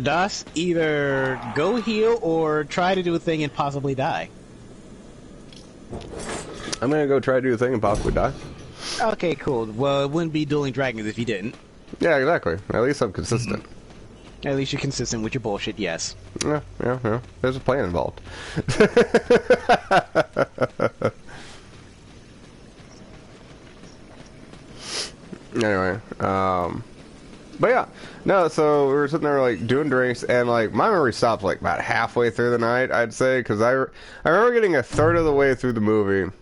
DOS, either go heal or try to do a thing and possibly die. I'm gonna go try to do the thing and possibly die. Okay, cool. Well, it wouldn't be Dueling Dragons if you didn't. Yeah, exactly. At least I'm consistent. At least you're consistent with your bullshit, yes. Yeah. There's a plan involved. Anyway, but yeah, no, so we were sitting there, like, doing drinks, and, like, my memory stopped, like, about halfway through the night, I'd say, because I remember getting a third of the way through the movie,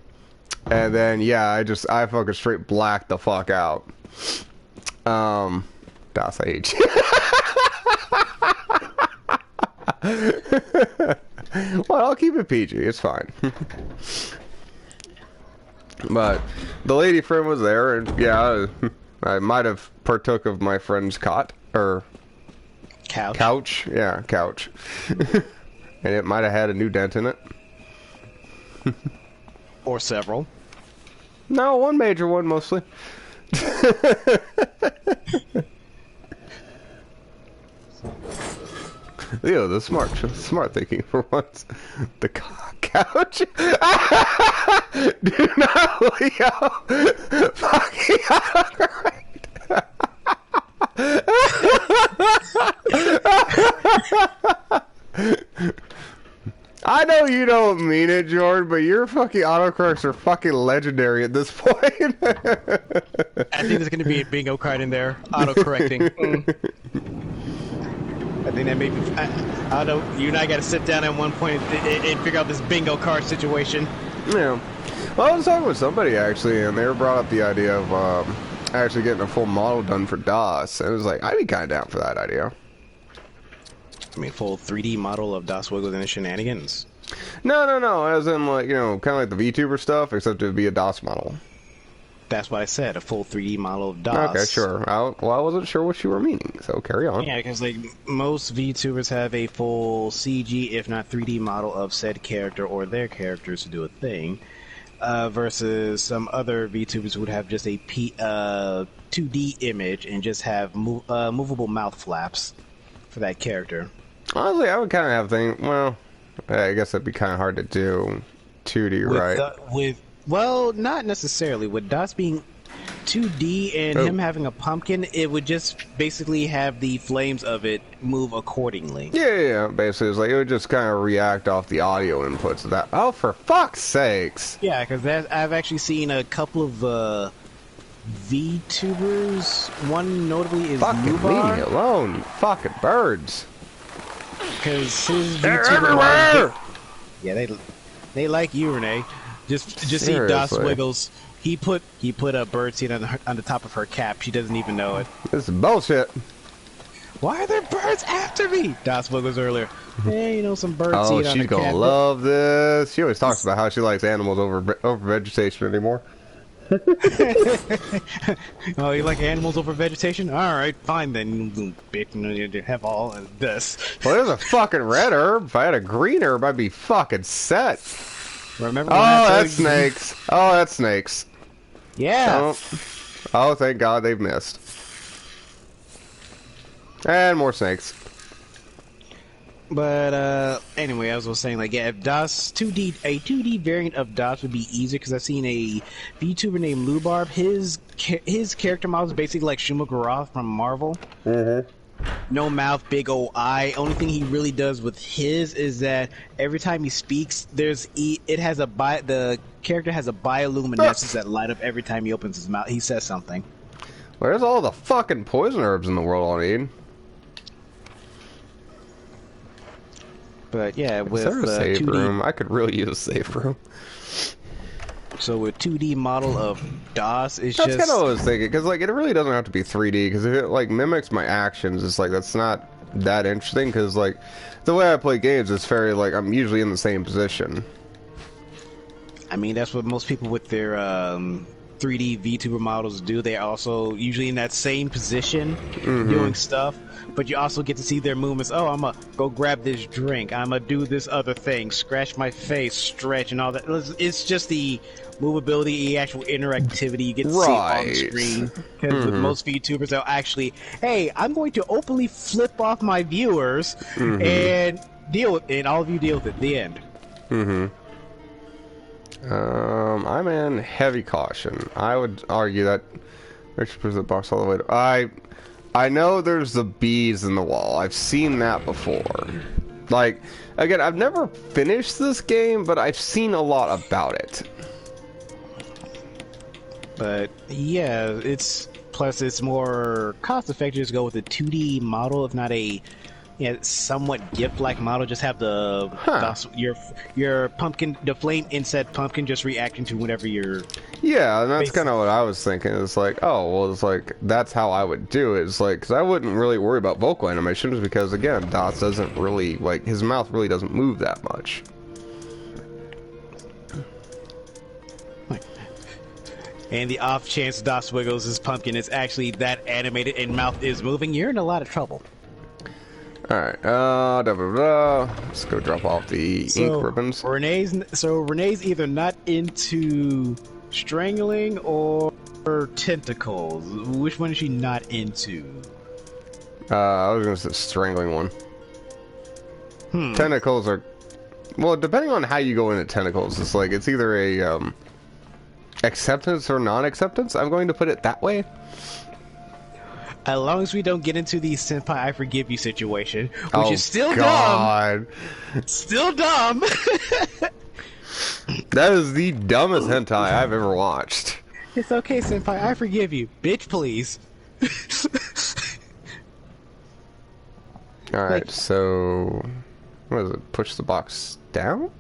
and then, yeah, I fucking straight blacked the fuck out. Das H. Well, I'll keep it PG, it's fine. But the lady friend was there, and yeah, I might have partook of my friend's cot, or couch. Yeah, couch. And it might have had a new dent in it. Or several. No, one major one mostly. Leo, the smart thinking for once. The couch. Do not, Leo. Fucking autocorrect. I know you don't mean it, Jordan, but your fucking autocorrects are fucking legendary at this point. I think there's going to be a bingo card in there. Autocorrecting. I think that may be... I don't know. You and I got to sit down at one point and figure out this bingo card situation. Yeah. Well, I was talking with somebody, actually, and they brought up the idea of actually getting a full model done for DOS. And it was like, I'd be kind of down for that idea. I mean, full 3D model of DOS Wiggles and the Shenanigans. No. As in, like, you know, kind of like the VTuber stuff, except it would be a DOS model. That's what I said, a full 3D model of DOS. Okay, sure. I wasn't sure what you were meaning, so carry on. Yeah, because, like, most VTubers have a full CG, if not 3D model of said character or their characters to do a thing, versus some other VTubers would have just a 2D image and just have movable mouth flaps for that character. Honestly, I would kind of have a thing. Well, I guess that'd be kind of hard to do 2D, right? Well, not necessarily. With DOS being 2D and him having a pumpkin, it would just basically have the flames of it move accordingly. Yeah. Basically, it's like it would just kind of react off the audio inputs of that. Oh, for fuck's sakes! Yeah, because I've actually seen a couple of VTubers. One notably is fucking Nubar. leave me alone, you fucking birds! Because his They're VTuber everywhere. Yeah, they like you, Renee. Just see DOS Wiggles. He put a bird seed on the top of her cap. She doesn't even know it. This is bullshit. Why are there birds after me? DOS Wiggles earlier. Hey, you know, some bird seed on the cap. Oh, she's gonna love this. She always talks about how she likes animals over vegetation anymore. Oh, you like animals over vegetation? Alright, fine then, bitch, you have all of this. Well, there's a fucking red herb. If I had a green herb, I'd be fucking set. Remember when I Oh, told that's you? snakes. Oh, that's snakes. Yeah. Oh, oh, thank God they've missed. And more snakes. But anyway, I was saying like yeah, if DOS 2D a 2D variant of DOS would be easier because I've seen a VTuber named Lubarb. His character model is basically like Shuma Gorath from Marvel. Mm-hmm. No mouth, big old eye. Only thing he really does with his is that every time he speaks, the character has a bioluminescence that light up every time he opens his mouth. He says something. Where's all the fucking poison herbs in the world I need? But yeah, Is with there a save 2D, room? I could really use a save room. so with 2D model of DOS, it's That's just kind of what I was thinking, because like it really doesn't have to be 3D, because if it like mimics my actions, it's like that's not that interesting, because like the way I play games is very like I'm usually in the same position. I mean, that's what most people with their 3D VTuber models do. They're also usually in that same position doing stuff, but you also get to see their movements. Oh, I'm gonna go grab this drink. I'm gonna do this other thing, scratch my face, stretch, and all that. It's just the movability, the actual interactivity you get to see on the screen. Because with most VTubers, they'll actually, hey, I'm going to openly flip off my viewers and all of you deal with it. The end. I'm in heavy caution. I would argue that Richard puts the box all the way to, I know there's the bees in the wall. I've seen that before. Like, again, I've never finished this game, but I've seen a lot about it. But yeah, it's more cost effective to go with a 2D model, if not a somewhat gift-like model. Just have your pumpkin, the flame inset pumpkin, just reacting to whatever you're. Yeah, and that's kind of what I was thinking. It's like, oh, well, it's like that's how I would do it. It's like, because I wouldn't really worry about vocal animations because again, DOS doesn't really like his mouth really doesn't move that much. And the off chance DOS wiggles his pumpkin is actually that animated and mouth is moving, you're in a lot of trouble. Alright, let's go drop off the ink ribbons. Renee's either not into strangling or tentacles. Which one is she not into? I was gonna say strangling one. Tentacles are, well, depending on how you go into tentacles, it's like, it's either a, acceptance or non-acceptance. I'm going to put it that way. As long as we don't get into the senpai I forgive you situation, which is still dumb. Still dumb. That is the dumbest hentai I've ever watched. It's okay, senpai, I forgive you. Bitch, please. Alright, so what is it? Push the box down?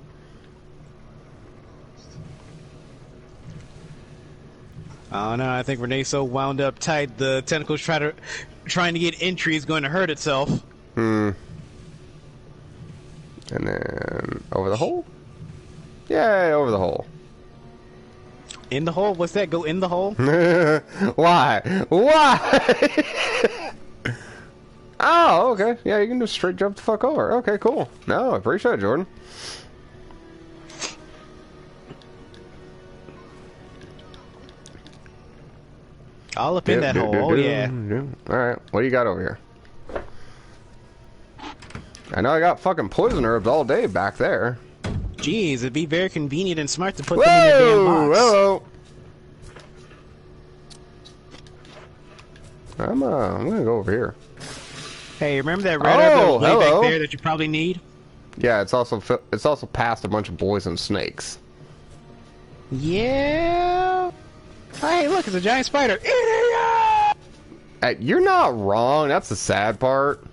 Oh no, I think Renee's so wound up tight the tentacles trying to get entry is going to hurt itself. And then over the hole? Yay, over the hole. In the hole? What's that? Go in the hole? Why? Why? Oh, okay. Yeah, you can just straight jump the fuck over. Okay, cool. No, I appreciate it, Jordan. All up in that hole. Oh, yeah. Alright, what do you got over here? I know I got fucking poison herbs all day back there. Jeez, it'd be very convenient and smart to put them in your damn box. Hello! I'm gonna go over here. Hey, remember that red herb that was way hello. back there that you probably need? Yeah, it's also past a bunch of poison snakes. Yeah. Hey, look, it's a giant spider. Idiot! You're not wrong. That's the sad part.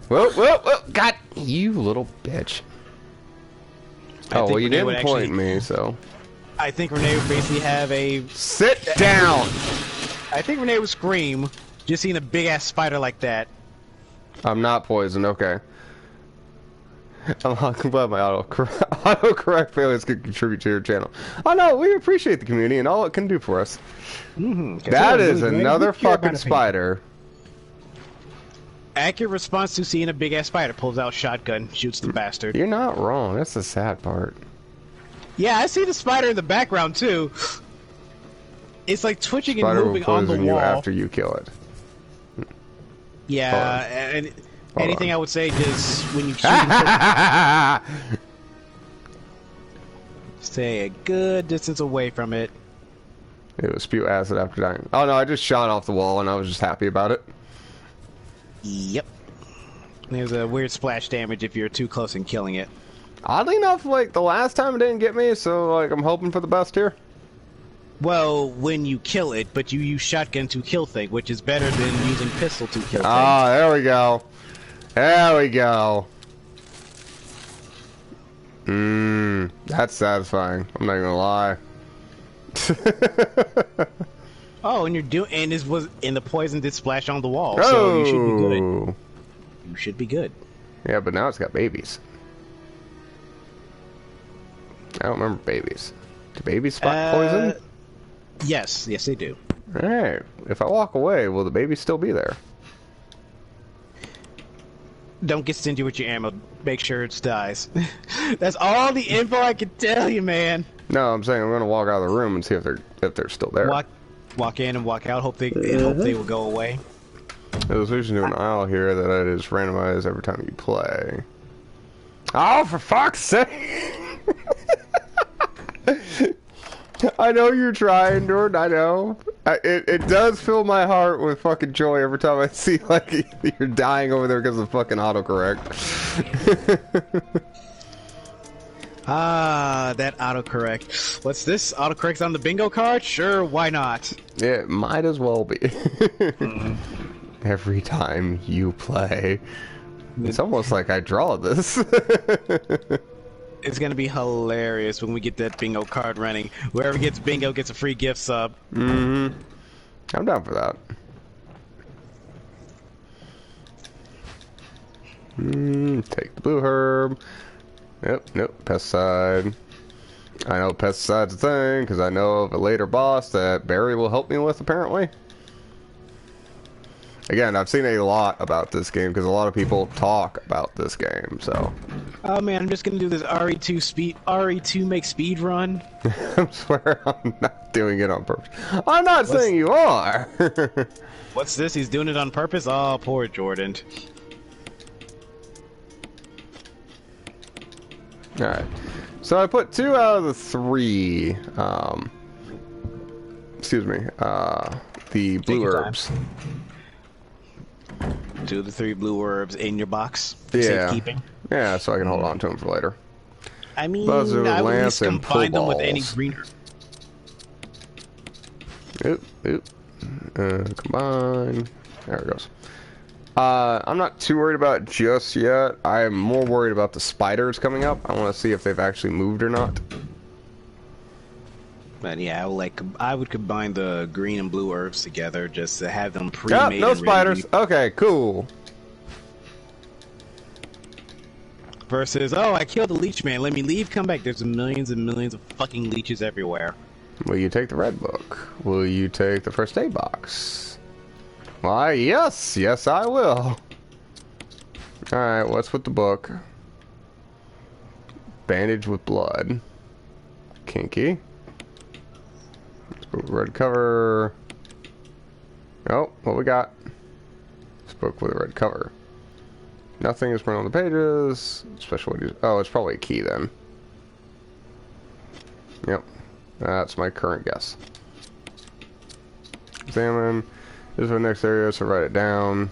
Whoa, whoa, whoa! God, you little bitch. Oh, well, you didn't point me, so. I think Renee would basically have a... Sit down! I think Renee would scream just seeing a big-ass spider like that. I'm not poisoned, okay. I'm glad my autocorrect failures could contribute to your channel. Oh no, we appreciate the community and all it can do for us. That is another fucking spider. Accurate response to seeing a big ass spider. Pulls out shotgun, shoots the bastard. You're not wrong. That's the sad part. Yeah, I see the spider in the background too. It's like twitching Spider and moving on the you wall. after you kill it. Yeah, and anything I would say is when you shoot stay a good distance away from it. It will spew acid after dying. Oh no, I just shot off the wall and I was just happy about it. Yep. There's a weird splash damage if you're too close in killing it. Oddly enough, like the last time it didn't get me, so like I'm hoping for the best here. Well, when you kill it, but you use shotgun to kill things, which is better than using pistol to kill things. Ah, there we go. There we go. That's satisfying. I'm not gonna lie. Oh, and the poison did splash on the wall, so you should be good. You should be good. Yeah, but now it's got babies. I don't remember babies. Do babies spot poison? Yes, they do. Alright. If I walk away, will the baby still be there? Don't get stingy with your ammo. Make sure it dies. That's all the info I can tell you, man. No, I'm saying I'm gonna walk out of the room and see if they're still there. Walk in and walk out. Hope they will go away. There's usually an aisle here that I just randomize every time you play. Oh, for fuck's sake! I know you're trying, Jordan. I know. It does fill my heart with fucking joy every time I see like you're dying over there because of fucking autocorrect. That autocorrect. What's this? Autocorrect's on the bingo card? Sure, why not? It might as well be. Every time you play. It's almost like I draw this. It's gonna be hilarious when we get that bingo card running. Whoever gets bingo gets a free gift sub. I'm down for that. Take the blue herb. Nope, pesticide. I know pesticide's a thing, because I know of a later boss that Barry will help me with, apparently. Again, I've seen a lot about this game, because a lot of people talk about this game, so... Oh man, I'm just gonna do this RE2 make speed run. I swear I'm not doing it on purpose. I'm not saying you are! What's this? He's doing it on purpose? Oh, poor Jordan. Alright. So I put 2 out of the 3, excuse me, the blue herbs. 2 of the 3 blue herbs in your box for yeah. safekeeping. Yeah, so I can hold on to them for later. I mean, I would at least combine them with any green herb. Combine. There it goes. I'm not too worried about it just yet. I'm more worried about the spiders coming up. I want to see if they've actually moved or not. But yeah, I would combine the green and blue herbs together just to have them pre-made. No spiders. Okay, cool. Versus, oh, I killed the leech man. Let me leave, come back. There's millions and millions of fucking leeches everywhere. Will you take the red book? Will you take the first aid box? Why, yes. Yes, I will. Alright, what's with the book? Bandage with blood. Kinky. Let's put red cover. Oh, what we got? This book with a red cover. Nothing is printed on the pages. Special. Oh, it's probably a key then. Yep. That's my current guess. Examine. This is the next area, so write it down.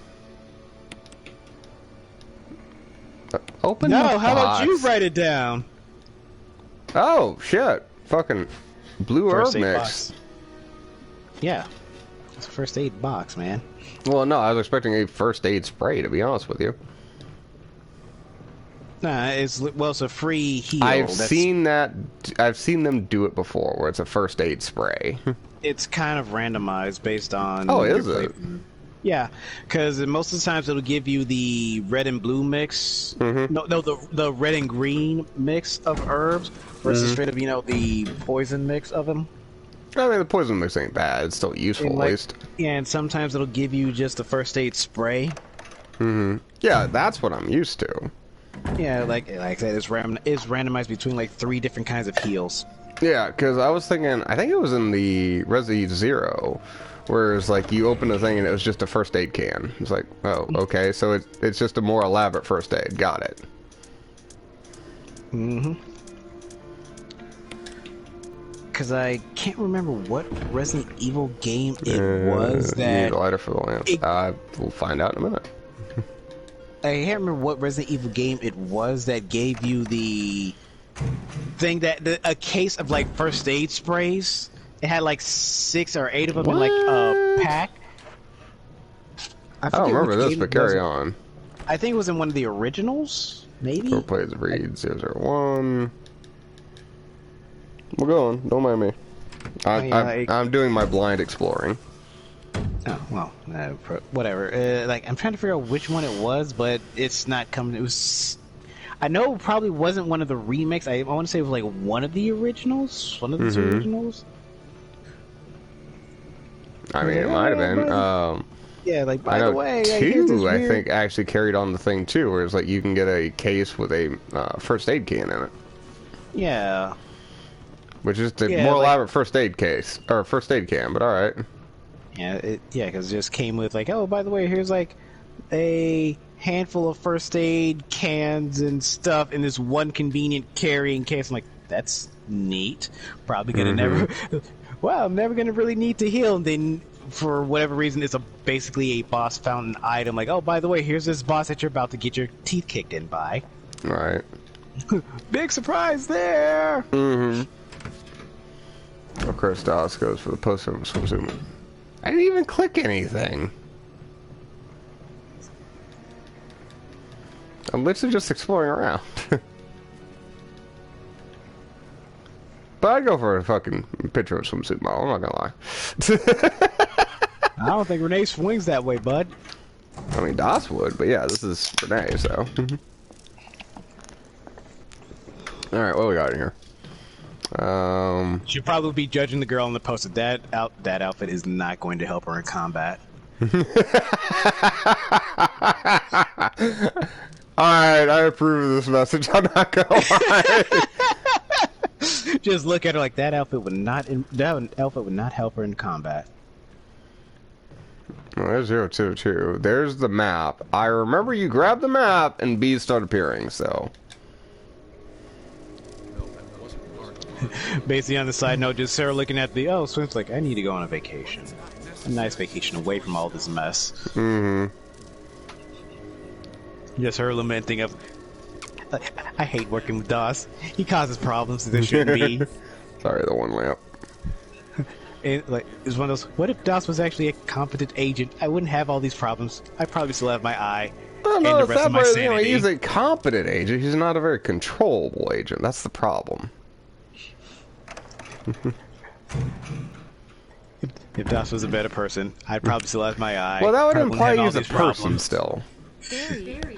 Open No, the how about box. you write it down? Oh, shit. Fucking blue herb mix. Box. Yeah. It's a first aid box, man. Well, no, I was expecting a first aid spray, to be honest with you. Nah, it's a free heal. I've seen them do it before, where it's a first aid spray. It's kind of randomized based on. Oh, is it? Yeah, because most of the times it'll give you the red and blue mix. Mm-hmm. No, the red and green mix of herbs versus straight up, the poison mix of them. I mean, the poison mix ain't bad. It's still useful, And at least. yeah, and sometimes it'll give you just the first aid spray. Mm-hmm. Yeah, that's what I'm used to. Yeah, like I said, it's randomized between like 3 different kinds of heals. Yeah, because I was thinking, I think it was in the Resi Zero, where it's like you open the thing and it was just a first aid can. It's like, oh, okay, so it's just a more elaborate first aid. Got it. Mm-hmm. Because I can't remember what Resident Evil game it was that... Need a lighter for the lamp. We'll find out in a minute. I can't remember what Resident Evil game it was that gave you the thing a case of like first aid sprays. It had like 6 or 8 of them in like a pack. I don't remember this, but carry on. I think it was in one of the originals, maybe. Go plays read 001. We're going. Don't mind me. I'm doing my blind exploring. Oh well, whatever. Like I'm trying to figure out which one it was, but it's not coming. It was. I know it probably wasn't one of the remakes. I want to say it was like one of the originals. One of those originals. I mean, it might have been. Yeah, like by I know the way, 2 I think actually carried on the thing too, where it's like you can get a case with a first aid can in it. Yeah. Which is the more elaborate first aid case or first aid can, but all right. Yeah, because it just came with like, oh, by the way, here's like a handful of first aid cans and stuff in this one convenient carrying case. I'm like, that's neat. Probably gonna never. Well, I'm never gonna really need to heal. And then, for whatever reason, it's basically a boss fountain item. Like, oh, by the way, here's this boss that you're about to get your teeth kicked in by. Right. Big surprise there. Of course, Dallas goes for the poster of swimsuit. I didn't even click anything. I'm literally just exploring around. But I'd go for a fucking picture of a swimsuit model, I'm not gonna lie. I don't think Renee swings that way, bud. I mean, Das would, but yeah, this is Renee, so. Alright, what we got in here? She'll probably be judging the girl on the poster. That outfit is not going to help her in combat. Alright, I approve of this message. I'm not gonna lie. Just look at her like that outfit would not help her in combat. Well, there's 022. There's the map. I remember you grabbed the map and bees start appearing, so. Basically, on the side note, just Sarah looking at the Swim's like, I need to go on a vacation. A nice vacation away from all this mess. Just her lamenting of, I hate working with DOS. He causes problems that there shouldn't be. Sorry, the one lamp. And, like, it's one of those, what if DOS was actually a competent agent? I wouldn't have all these problems. I'd probably still have my eye. No, and the rest of my sanity. You know, he's a competent agent. He's not a very controllable agent. That's the problem. If DOS was a better person, I'd probably still have my eye. Well, that would Probably imply have he's all a these person problems. still.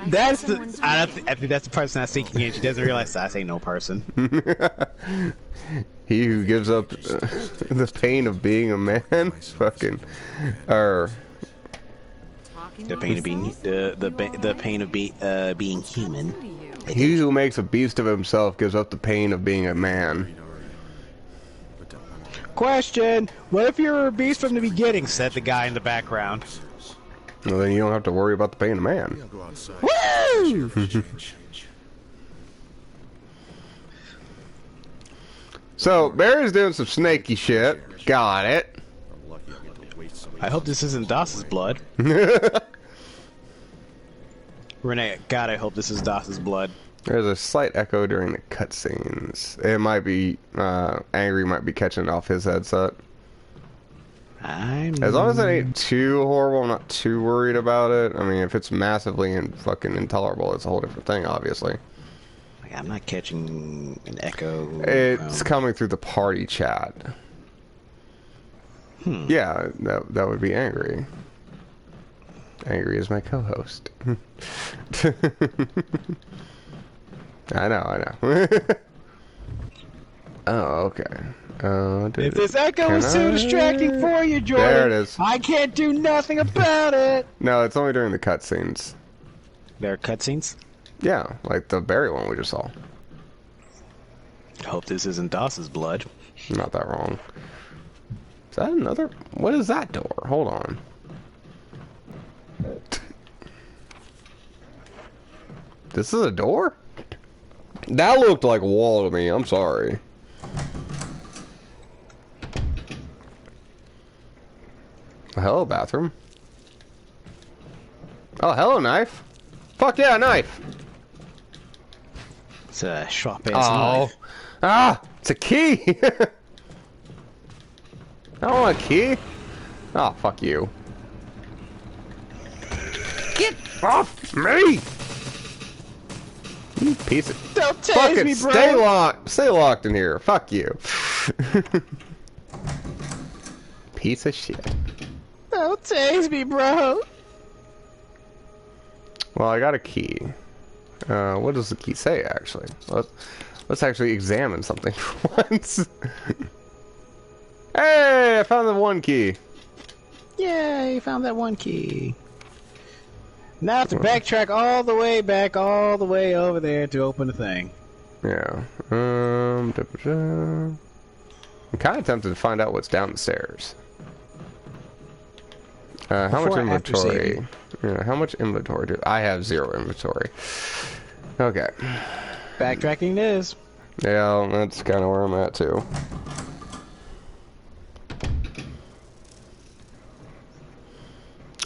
That's the. I think that's the person not sinking in. She doesn't realize that ain't no person. He who gives up the pain of being a man, fucking, or The pain of being the pain of being human. he who makes a beast of himself gives up the pain of being a man. Question: what if you're a beast from the beginning? Said the guy in the background. Well, then you don't have to worry about the pain of man. Woo! So Barry's doing some snaky shit. Got it. I hope this isn't DOS's blood. Renee, God, I hope this is DOS's blood. There's a slight echo during the cutscenes. It might be Angry might be catching it off his headset. As long as it ain't too horrible, I'm not too worried about it. I mean, if it's massively and fucking intolerable, it's a whole different thing, obviously. I'm not catching an echo. It's coming through the party chat. Yeah, that would be Angry. Angry is my co-host. I know. Oh, okay. If this echo is too distracting for you, Jordan, there it is. I can't do nothing about it. No, it's only during the cutscenes. There are cutscenes? Yeah, like the berry one we just saw. Hope this isn't Doss's blood. Not that wrong. Is that another? What is that door? Hold on. This is a door? That looked like a wall to me. I'm sorry. Hello, bathroom. Oh, hello, knife. Fuck yeah, knife. It's a sharp ass knife. Ah, it's a key. I don't want a key. Oh, fuck you. Get off me! You piece of... Don't tase fucking me, bro! Stay locked in here. Fuck you. Piece of shit. Don't tase me, bro! Well, I got a key. What does the key say, actually? Let's actually examine something for once. Hey, I found the one key. Yay, found that one key. Now I have to backtrack all the way back, all the way over there to open the thing. Yeah. I'm kind of tempted to find out what's down the stairs. How much inventory? Yeah, how much inventory do I have? 0 inventory. Okay. Backtracking it is. Yeah, that's kind of where I'm at too.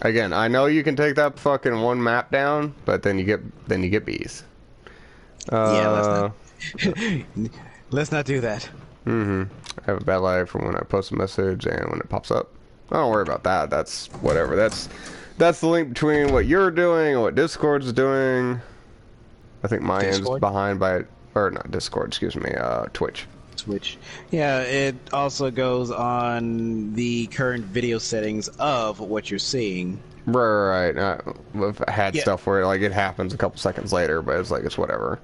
Again, I know you can take that fucking one map down, but then you get bees. Yeah, let's not do that. I have a bad lag from when I post a message and when it pops up. Don't worry about that. That's whatever. That's the link between what you're doing and what Discord's doing. I think my end's behind by, or not Discord, excuse me, Twitch. Twitch. Yeah, it also goes on the current video settings of what you're seeing. Right. I've had stuff where like it happens a couple seconds later, but it's like it's whatever.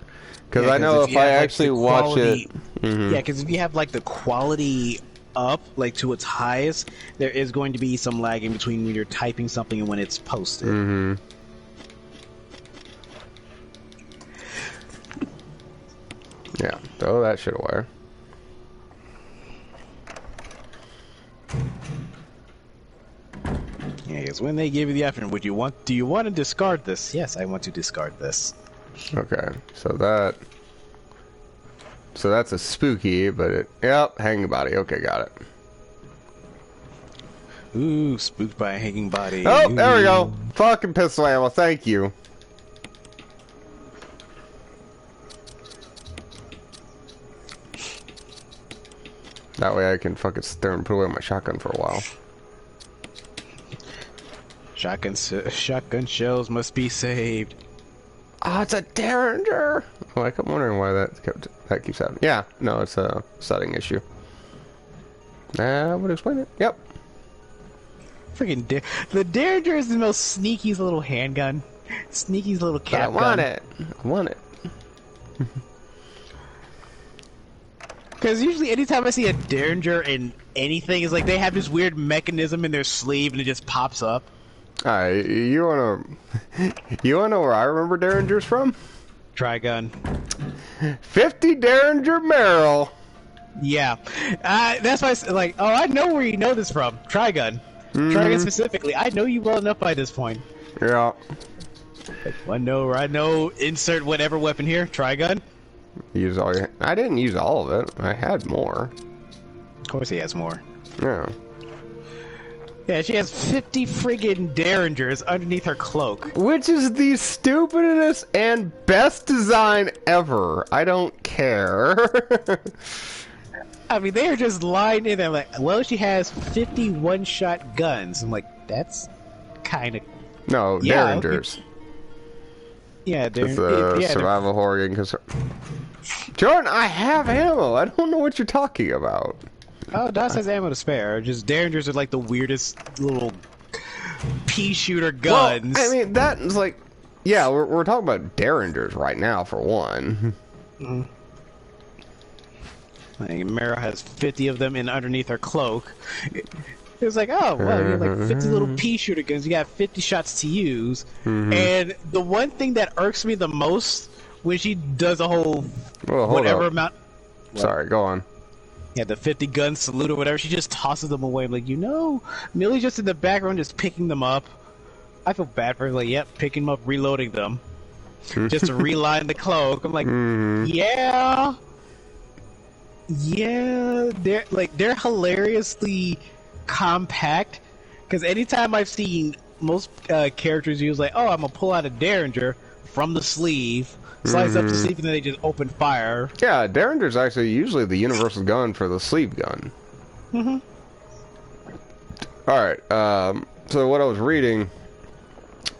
Because I know if I actually watch it, yeah, because if you have like the quality up like to its highest, there is going to be some lag in between when you're typing something and when it's posted. Yeah, throw that shit away. Yeah, because when they give you the option, do you want to discard this? Yes, I want to discard this. Okay, so that's a spooky, but yep, hanging body. Okay, got it. Ooh, spooked by a hanging body. Oh, Ooh. there we go. Fucking pistol ammo. Thank you. That way I can fucking sit there and put away my shotgun for a while. Shotgun shells must be saved. Oh, it's a Derringer. Oh, I kept wondering why that keeps happening. Yeah, no, it's a setting issue. I would explain it. Yep. Freaking the Derringer is the most sneaky little handgun. Sneaky little cap gun. I want it. I want it. Because usually anytime I see a Derringer in anything, it's like they have this weird mechanism in their sleeve and it just pops up. Alright, you wanna know where I remember Derringers from? Trigun. 50 Derringer Merrill. Yeah, that's why I like. Oh, I know where you know this from. Trigun. Trigun specifically. I know you well enough by this point. Yeah. I know. Insert whatever weapon here. Trigun. Use all your... I didn't use all of it. I had more. Of course he has more. Yeah. Yeah, she has 50 friggin' Derringers underneath her cloak. Which is the stupidest and best design ever. I don't care. I mean, they are just lying in there like, well, she has 50 one-shot guns. I'm like, that's kind of... No, Derringers. Okay. Yeah, it's a survival horror game. Jordan, I have ammo. I don't know what you're talking about. Oh, DOS has ammo to spare. Just Derringers are like the weirdest little pea shooter Well, guns. I mean, that's like, yeah, we're talking about Derringers right now for one. Mm-hmm. Like, Mara has 50 of them in underneath her cloak. It was like, oh, well, you have like 50 little pea shooter guns. You got 50 shots to use. And the one thing that irks me the most when she does a whole Well, hold whatever up. amount. Sorry, go on. Yeah, the 50 gun salute or whatever. She just tosses them away. I'm like, Millie's just in the background just picking them up. I feel bad for her. Like, yep, picking them up, reloading them. Just to reline the cloak. I'm like, yeah. Yeah, they're hilariously compact. Because anytime I've seen most characters use like, oh, I'm gonna pull out a Derringer from the sleeve, slides up the sleeve, and then they just open fire. Yeah, Derringer's actually usually the universal gun for the sleeve gun. Alright, so what I was reading...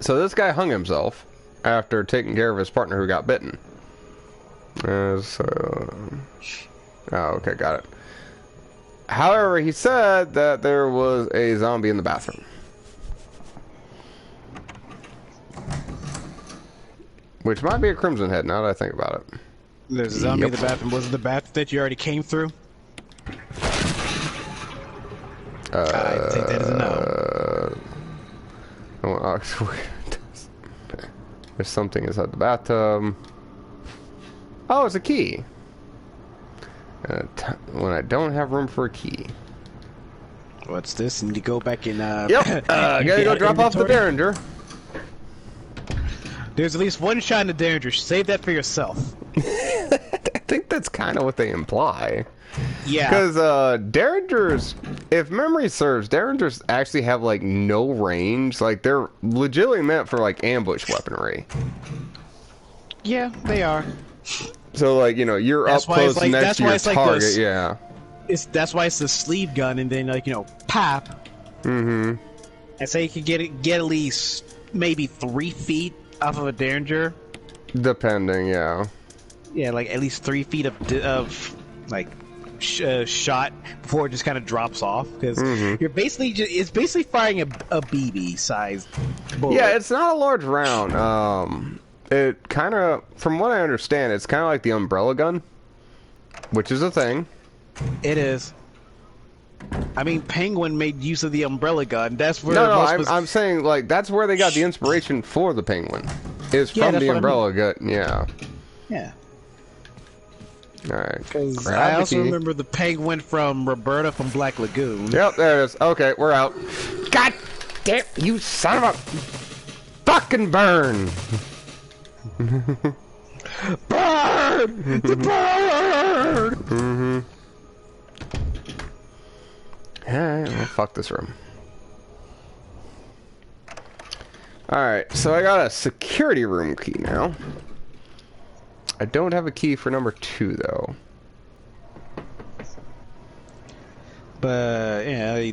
So this guy hung himself after taking care of his partner who got bitten. Oh, okay, got it. However, he said that there was a zombie in the bathroom. Which might be a Crimson Head, now that I think about it. There's a zombie in the bathroom. Was it the bathroom that you already came through? I think that is a no. There's something inside the bathtub. Oh, it's a key. When I don't have room for a key. What's this? Need to go back in. Yep. Gotta go drop off the Derringer. There's at least one shot in the Derringer. Save that for yourself. I think that's kind of what they imply. Yeah. Because Derringers, if memory serves, Derringers actually have like no range. Like they're legitimately meant for like ambush weaponry. Yeah, they are. So like, you know, you're up close next to your target, yeah. That's why it's the sleeve gun, and then like, pop. And say you could get at least maybe 3 feet off of a Derringer. Depending, yeah. Yeah, like at least 3 feet of like shot before it just kind of drops off, because you're basically it's basically firing a BB sized bullet. Yeah, it's not a large round. It kind of, from what I understand, it's kind of like the umbrella gun, which is a thing. It is. I mean, Penguin made use of the umbrella gun. That's where. No, I'm saying like that's where they got the inspiration for the Penguin. Is from the umbrella gun. Yeah. Yeah. All right. Because I also remember the Penguin from Roberta from Black Lagoon. Yep, there it is. Okay, we're out. God damn, you son of a fucking burn! Burn! The burn! Alright, well, fuck this room. Alright, so I got a security room key now. I don't have a key for number 2, though. But, yeah,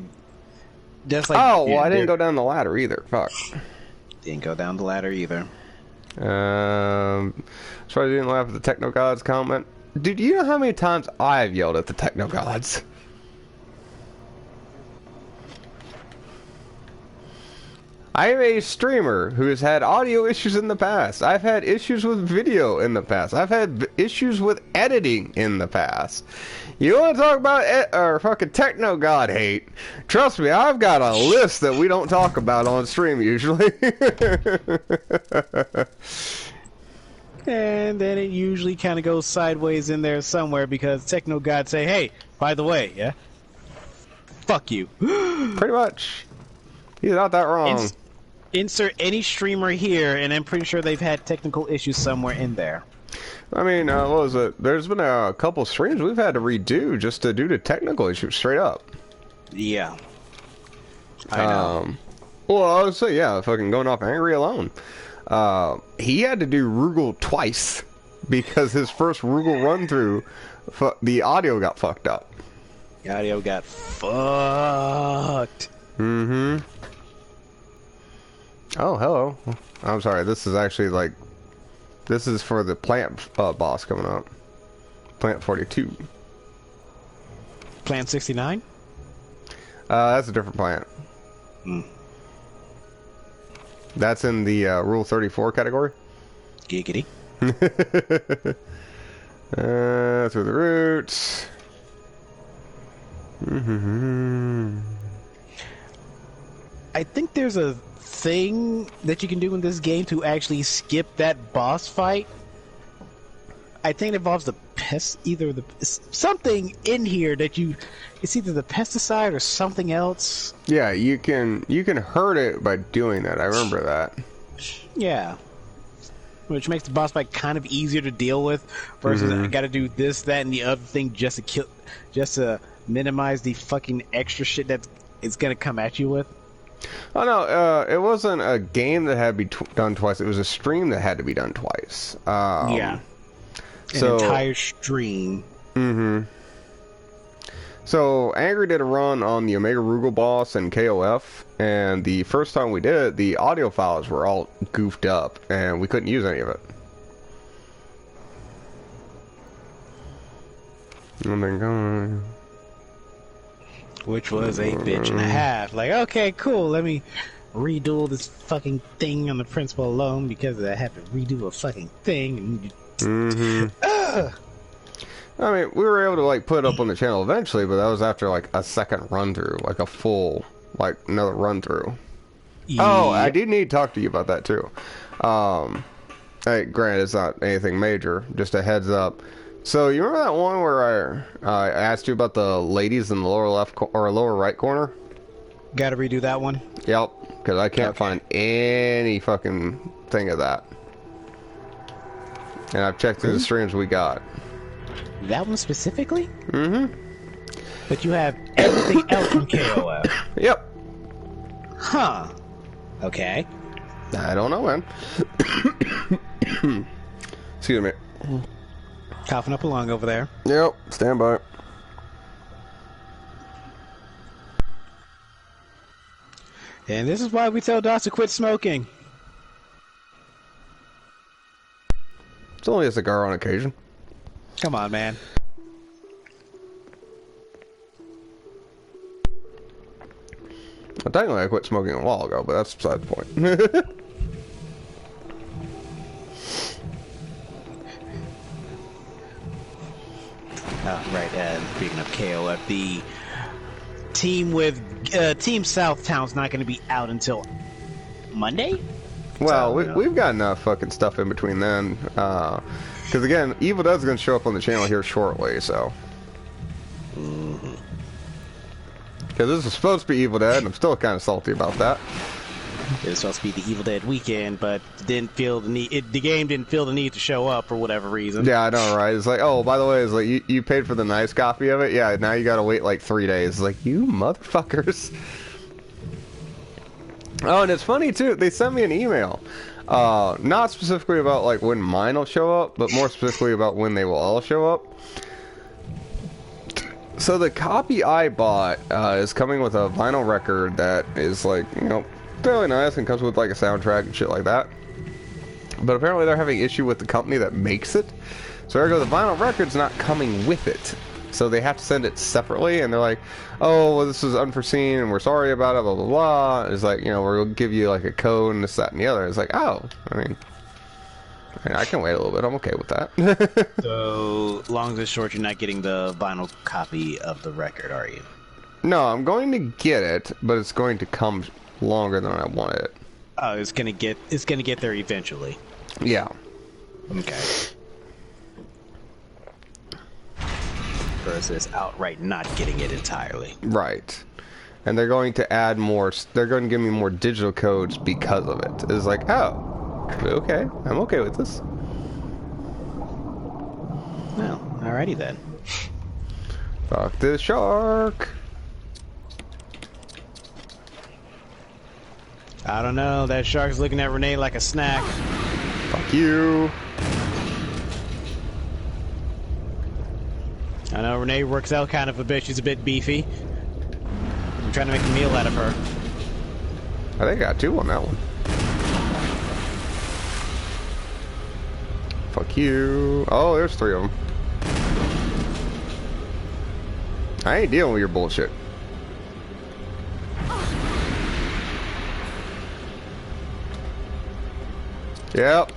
that's like... Oh, well, I didn't go down the ladder either. Fuck. Didn't go down the ladder either. So I didn't laugh at the Techno Gods comment. Dude, do you know how many times I've yelled at the Techno Gods? I'm a streamer who has had audio issues in the past. I've had issues with video in the past. I've had issues with editing in the past. You want to talk about fucking Techno God hate? Trust me, I've got a list that we don't talk about on stream usually. And then it usually kind of goes sideways in there somewhere because Techno God say, hey, by the way, yeah, fuck you. Pretty much. He's not that wrong. Insert any streamer here, and I'm pretty sure they've had technical issues somewhere in there. I mean, what was it? There's been a couple streams we've had to redo just due to technical issues, straight up. Yeah. I know. Well, I would say, yeah, fucking going off angry alone. He had to do Rugal twice because his first Rugal run through, the audio got fucked up. The audio got fucked. Mm-hmm. Oh, hello. I'm sorry, this is actually like... This is for the plant boss coming up. Plant 42. Plant 69? That's a different plant. That's in the Rule 34 category. Giggity. Through the roots. I think there's a thing that you can do in this game to actually skip that boss fight. I think it involves the something in here that it's either the pesticide or something else. Yeah, you can hurt it by doing that. I remember that. Yeah. Which makes the boss fight kind of easier to deal with versus I gotta do this, that, and the other thing just to minimize the fucking extra shit that it's gonna come at you with. Oh no, it wasn't a game that had to be done twice. It was a stream that had to be done twice. Yeah. An entire stream. So Angry did a run on the Omega Rugal boss and KOF, and the first time we did it, the audio files were all goofed up, and we couldn't use any of it. Which was a bitch and a half. Like, okay, cool, let me redo this fucking thing on the principle alone because I have to redo a fucking thing. I mean, we were able to like put it up on the channel eventually, but that was after like a second run through, like a full, like another run through. Yeah. Oh, I do need to talk to you about that too. Hey, granted, it's not anything major, just a heads up. So you remember that one where I asked you about the ladies in the lower left or lower right corner? Got to redo that one. Yep, because I can't find any fucking thing of that. And I've checked through the streams we got. That one specifically? But you have everything else from KOF. Yep. Huh. Okay. I don't know, man. Excuse me. Coughing up a lung over there. Yep. Stand by. And this is why we tell Dots to quit smoking. It's only a cigar on occasion. Come on, man. Well, technically, I quit smoking a while ago, but that's beside the point. Right. Speaking of KOF, the team with Team Southtown's not going to be out until Monday. Well, we've got enough fucking stuff in between then. Because again, Evil Dead's going to show up on the channel here shortly, so. Because this is supposed to be Evil Dead, and I'm still kind of salty about that. It was supposed to be the Evil Dead weekend, but didn't feel the need. The game didn't feel the need to show up for whatever reason. Yeah, I know, right? It's like, oh, by the way, it's like you paid for the nice copy of it. Yeah, now you got to wait like 3 days. It's like, you motherfuckers. Oh, and it's funny too. They sent me an email, not specifically about like when mine will show up, but more specifically about when they will all show up. So the copy I bought is coming with a vinyl record that is like, you know, fairly nice and comes with like a soundtrack and shit like that. But apparently they're having issue with the company that makes it. So ergo, the vinyl record's not coming with it. So they have to send it separately, and they're like, oh, well, this is unforeseen, and we're sorry about it, blah, blah, blah. It's like, you know, we'll give you, like, a code and this, that, and the other. It's like, oh, I mean, I can wait a little bit. I'm okay with that. So, long and short, you're not getting the vinyl copy of the record, are you? No, I'm going to get it, but it's going to come longer than I wanted it. Oh, it's gonna get there eventually. Yeah. Okay. Versus outright not getting it entirely. Right. And they're going to add more, they're going to give me more digital codes because of it. It's like, oh, okay, I'm okay with this. Well, alrighty then. Fuck this shark. I don't know, that shark's looking at Renee like a snack. Fuck you. I know Renee works out kind of a bit. She's a bit beefy. I'm trying to make a meal out of her. I think I got 2 on that one. Fuck you. Oh, there's 3 of them. I ain't dealing with your bullshit. Yep.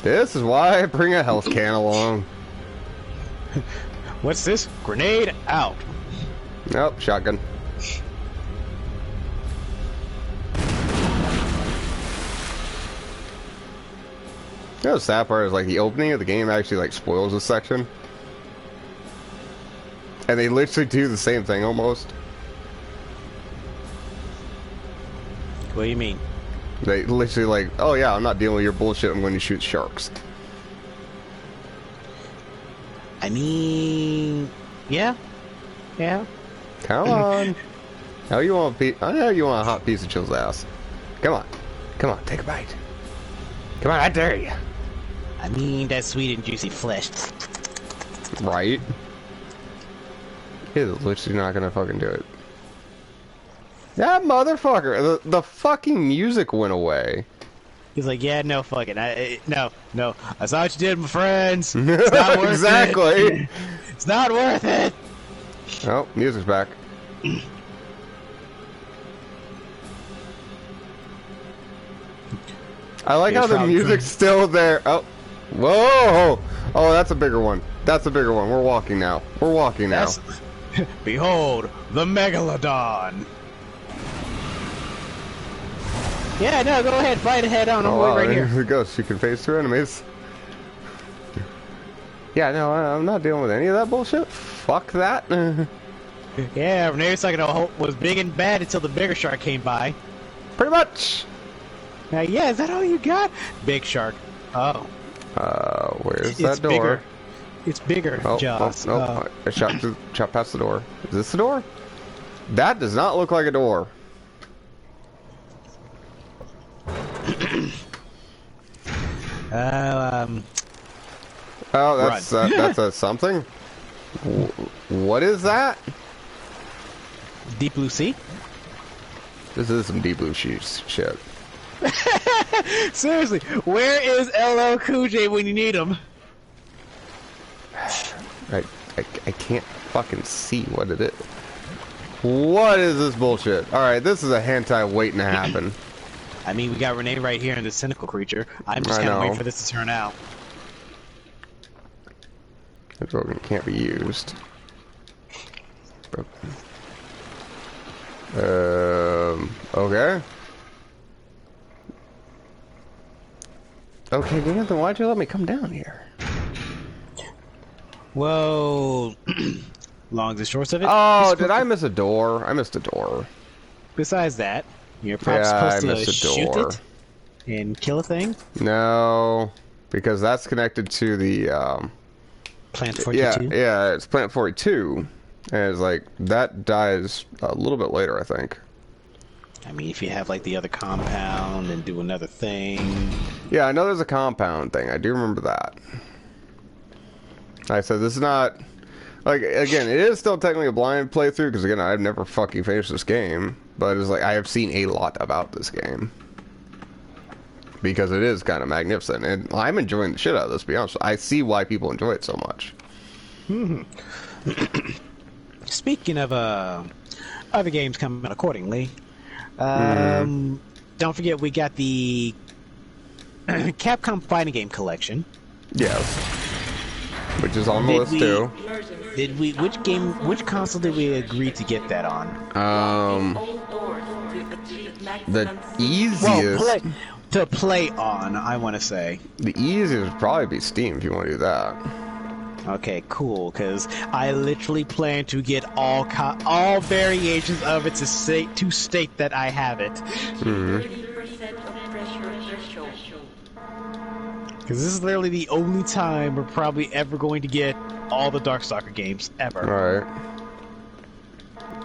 This is why I bring a health can along. What's this? Grenade out. Nope, shotgun. You know, the sad part is like the opening of the game actually like spoils this section, and they literally do the same thing almost. What do you mean? They literally like, oh yeah, I'm not dealing with your bullshit. I'm going to shoot sharks. I mean, yeah. Come on. How you want I know you want a hot piece of Chill's ass. Come on, take a bite. Come on, I dare you. I mean, that sweet and juicy flesh. Right? He's literally not gonna fucking do it. That motherfucker! The fucking music went away. He's like, yeah, no, fuck it. No. I saw what you did, my friends. It's not worth exactly. it. It's not worth it. Oh, music's back. I like how the music's still there. Oh, whoa! Oh, that's a bigger one. That's a bigger one. We're walking now. Behold, the Megalodon. Yeah, no, go ahead, fight it head on. I'm right here. Here it goes. You can face through enemies. Yeah, no, I'm not dealing with any of that bullshit. Fuck that. Yeah, Menace was big and bad until the bigger shark came by. Pretty much. Yeah, is that all you got? Big shark. Oh. Where's that door? Bigger. It's bigger, Joss. I shot past the door. Is this the door? That does not look like a door. Oh, that's a something. What is that? Deep blue sea. This is some deep blue shit. Seriously, where is LL Cool J when you need him? I can't fucking see what it is. What is this bullshit? Alright, this is a hentai waiting to happen. I mean, we got Renee right here and this cynical creature. I'm just kind of waiting for this to turn out. The broken can't be used. Okay. Okay, Nathan, why'd you let me come down here? Well, longs and shorts of it. Oh, did I miss a door? I missed a door. Besides that, you're probably supposed to shoot it and kill a thing. No, because that's connected to the Plant 42. Yeah, it's Plant 42, and it's like that dies a little bit later, I think. I mean, if you have like the other compound and do another thing. Yeah, I know there's a compound thing. I do remember that. Like I said, this is not like, again, it is still technically a blind playthrough because again, I've never fucking finished this game, but it's like I have seen a lot about this game because it is kind of magnificent, and I'm enjoying the shit out of this. To be honest, I see why people enjoy it so much. Speaking of other games coming out accordingly. Don't forget we got the Capcom Fighting Game Collection. Yes. Which is on the list too. Did we? Which console did we agree to get that on? The easiest to play on, I want to say. The easiest would probably be Steam if you want to do that. Okay, cool. Because I literally plan to get all variations of it to state that I have it. Because this is literally the only time we're probably ever going to get all the Darkstalker games ever. Alright.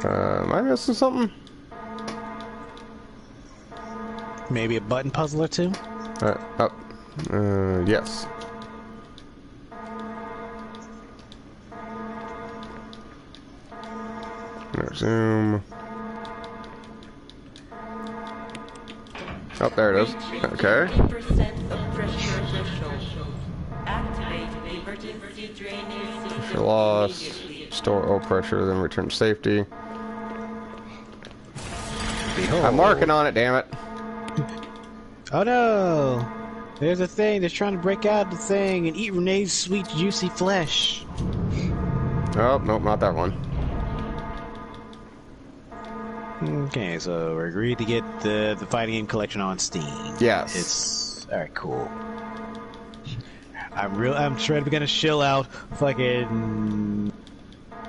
Am I missing something? Maybe a button puzzle or two? Yes. Zoom. Oh, there it is. Okay. Pressure loss. Store O pressure, then return to safety. Behold. I'm working on it, damn it. Oh no! There's a thing that's trying to break out the thing and eat Renee's sweet, juicy flesh. Oh, nope, not that one. Okay, so we're agreed to get the fighting game collection on Steam. Yes. It's alright, cool. I'm sure gonna shell out fucking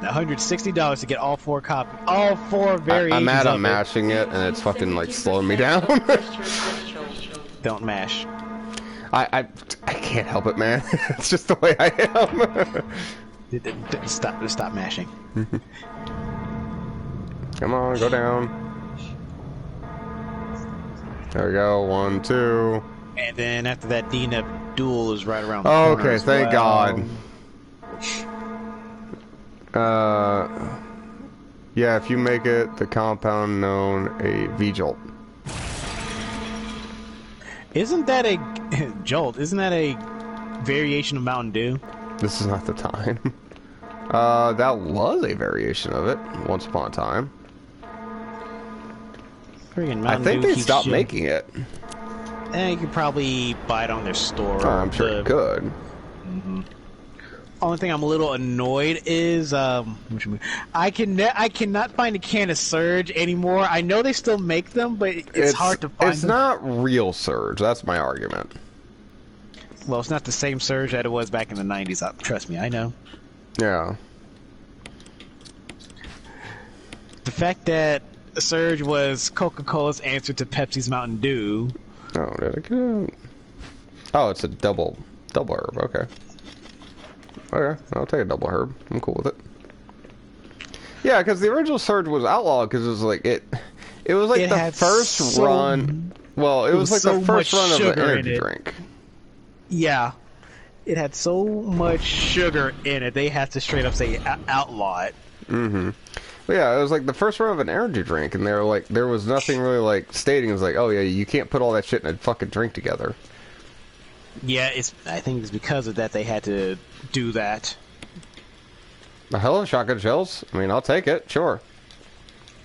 $160 to get all four variations I'm mad of I'm mashing it and it's fucking like slowing me down. Don't mash. I can't help it, man. It's just the way I am. Stop mashing. Come on, go down. There we go. 1, 2. And then after that, DNF duel is right around the Oh, corner. okay, thank God. Yeah, if you make it the compound known a V-jolt. Isn't that a jolt? Isn't that a variation of Mountain Dew? This is not the time. That was a variation of it once upon a time. Mountain I think Dew they stopped making it. You could probably buy it on their store. Oh, I'm sure you could. Mm-hmm. Only thing I'm a little annoyed is I cannot find a can of Surge anymore. I know they still make them, but it's hard to find. It's not real Surge. That's my argument. Well, it's not the same Surge that it was back in the 90s. Trust me, I know. Yeah. The fact that Surge was Coca-Cola's answer to Pepsi's Mountain Dew. Oh, did it go? Oh, it's a double herb. Okay. Okay, I'll take a double herb. I'm cool with it. Yeah, because the original Surge was outlawed because it was like it was like the first run. Well, it was like the first run of an energy drink. Yeah, it had so much sugar in it. They had to straight up say outlaw it. Mm-hmm. But yeah, it was like the first run of an energy drink, and they were like, there was nothing really like stating. It was like, oh yeah, you can't put all that shit in a fucking drink together. Yeah, I think it's because of that they had to do that. The hell, shotgun shells? I mean, I'll take it, sure.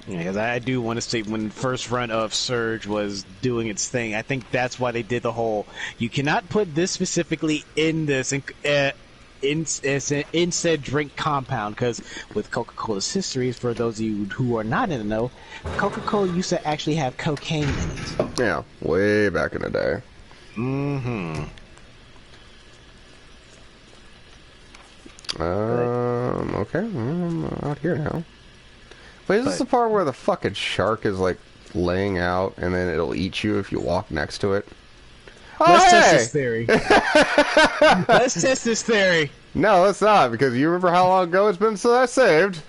Yeah, because I do want to say when the first run of Surge was doing its thing, I think that's why they did the whole, you cannot put this specifically in this, in said drink compound, because with Coca-Cola's history, for those of you who are not in the know, Coca-Cola used to actually have cocaine in it. Yeah, way back in the day. Mm-hmm. Okay, I'm out here now. Wait, is this the part where the fucking shark is like laying out and then it'll eat you if you walk next to it? Let's test this theory. Let's test this theory. No, let's not, because you remember how long ago it's been since I saved.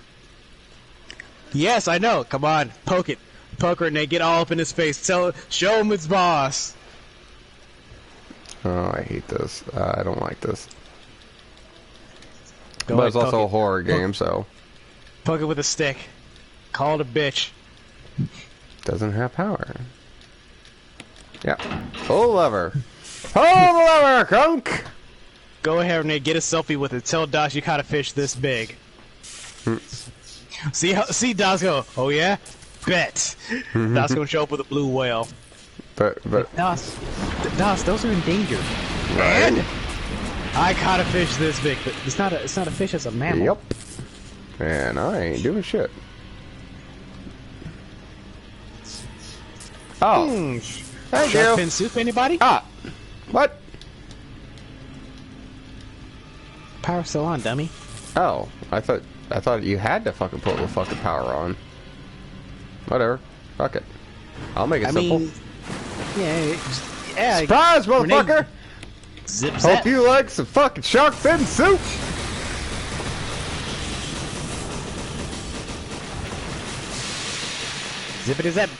Yes, I know. Come on, poke it. Poke her and they get all up in his face. Show him its boss. Oh, I hate this. I don't like this. Go but it's ahead, also a horror game, so... Poke it with a stick. Call it a bitch. Doesn't have power. Yeah. Pull the lever. Pull the lever, Crunk! Go ahead, Renee. Get a selfie with it. Tell Doss you caught a fish this big. See Doss go, oh yeah? Bet. Doss gonna show up with a blue whale. But... Doss, those are endangered. Right. And I caught a fish this big, but it's not a fish, it's a mammal. Yep. And I ain't doing shit. Oh. Thank you. Shark fin soup, anybody? Ah. What? Power's still on, dummy. Oh, I thought you had to fucking put the fucking power on. Whatever. Fuck it. I'll make it simple. Yeah. Surprise, motherfucker! Zip zap. Hope you like some fucking shark fin soup! Zippity zap.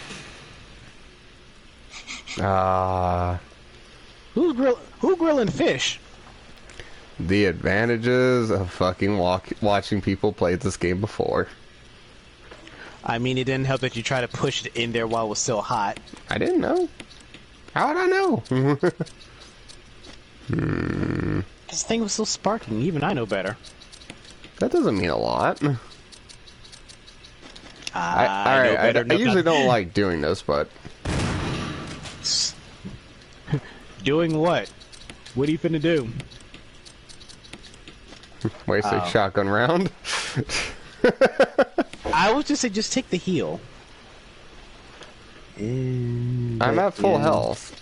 Who grilling fish? The advantages of fucking watching people play this game before. I mean, it didn't help that you try to push it in there while it was still hot. I didn't know. How would I know? This thing was still sparking. Even I know better. That doesn't mean a lot. I usually don't like doing this, but... Doing what? What are you finna do? Waste a shotgun round. I would just say just take the heal. I'm at full health.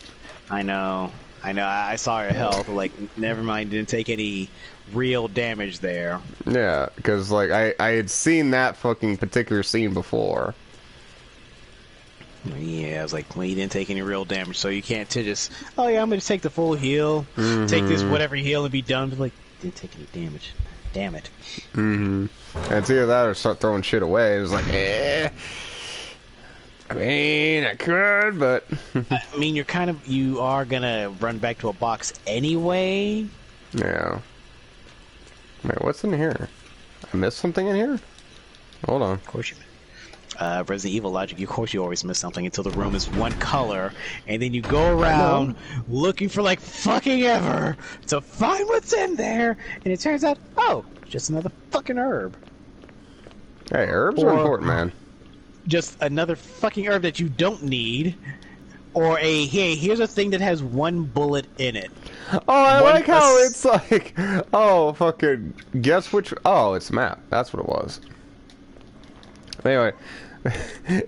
I know. I saw your health. Like, never mind. Didn't take any real damage there. Yeah, because like I had seen that fucking particular scene before. Yeah, I was like, well, you didn't take any real damage, so you can't just, oh yeah, I'm gonna take the full heal, take this whatever heal and be done. But like, didn't take any damage. Damn it. And it's either that or start throwing shit away. It's like, I mean, I could, but I mean, you are gonna run back to a box anyway. yeah. Wait, what's in here? I missed something in here? Hold on. Of course you. Resident Evil logic, of course you always miss something until the room is one color, and then you go around looking for like fucking ever to find what's in there, and it turns out, oh, just another fucking herb. Hey, herbs are important, man. Just another fucking herb that you don't need, or a, hey, here's a thing that has one bullet in it. Oh, I like how it's like, oh, fucking, guess which, oh, it's a map. That's what it was. Anyway,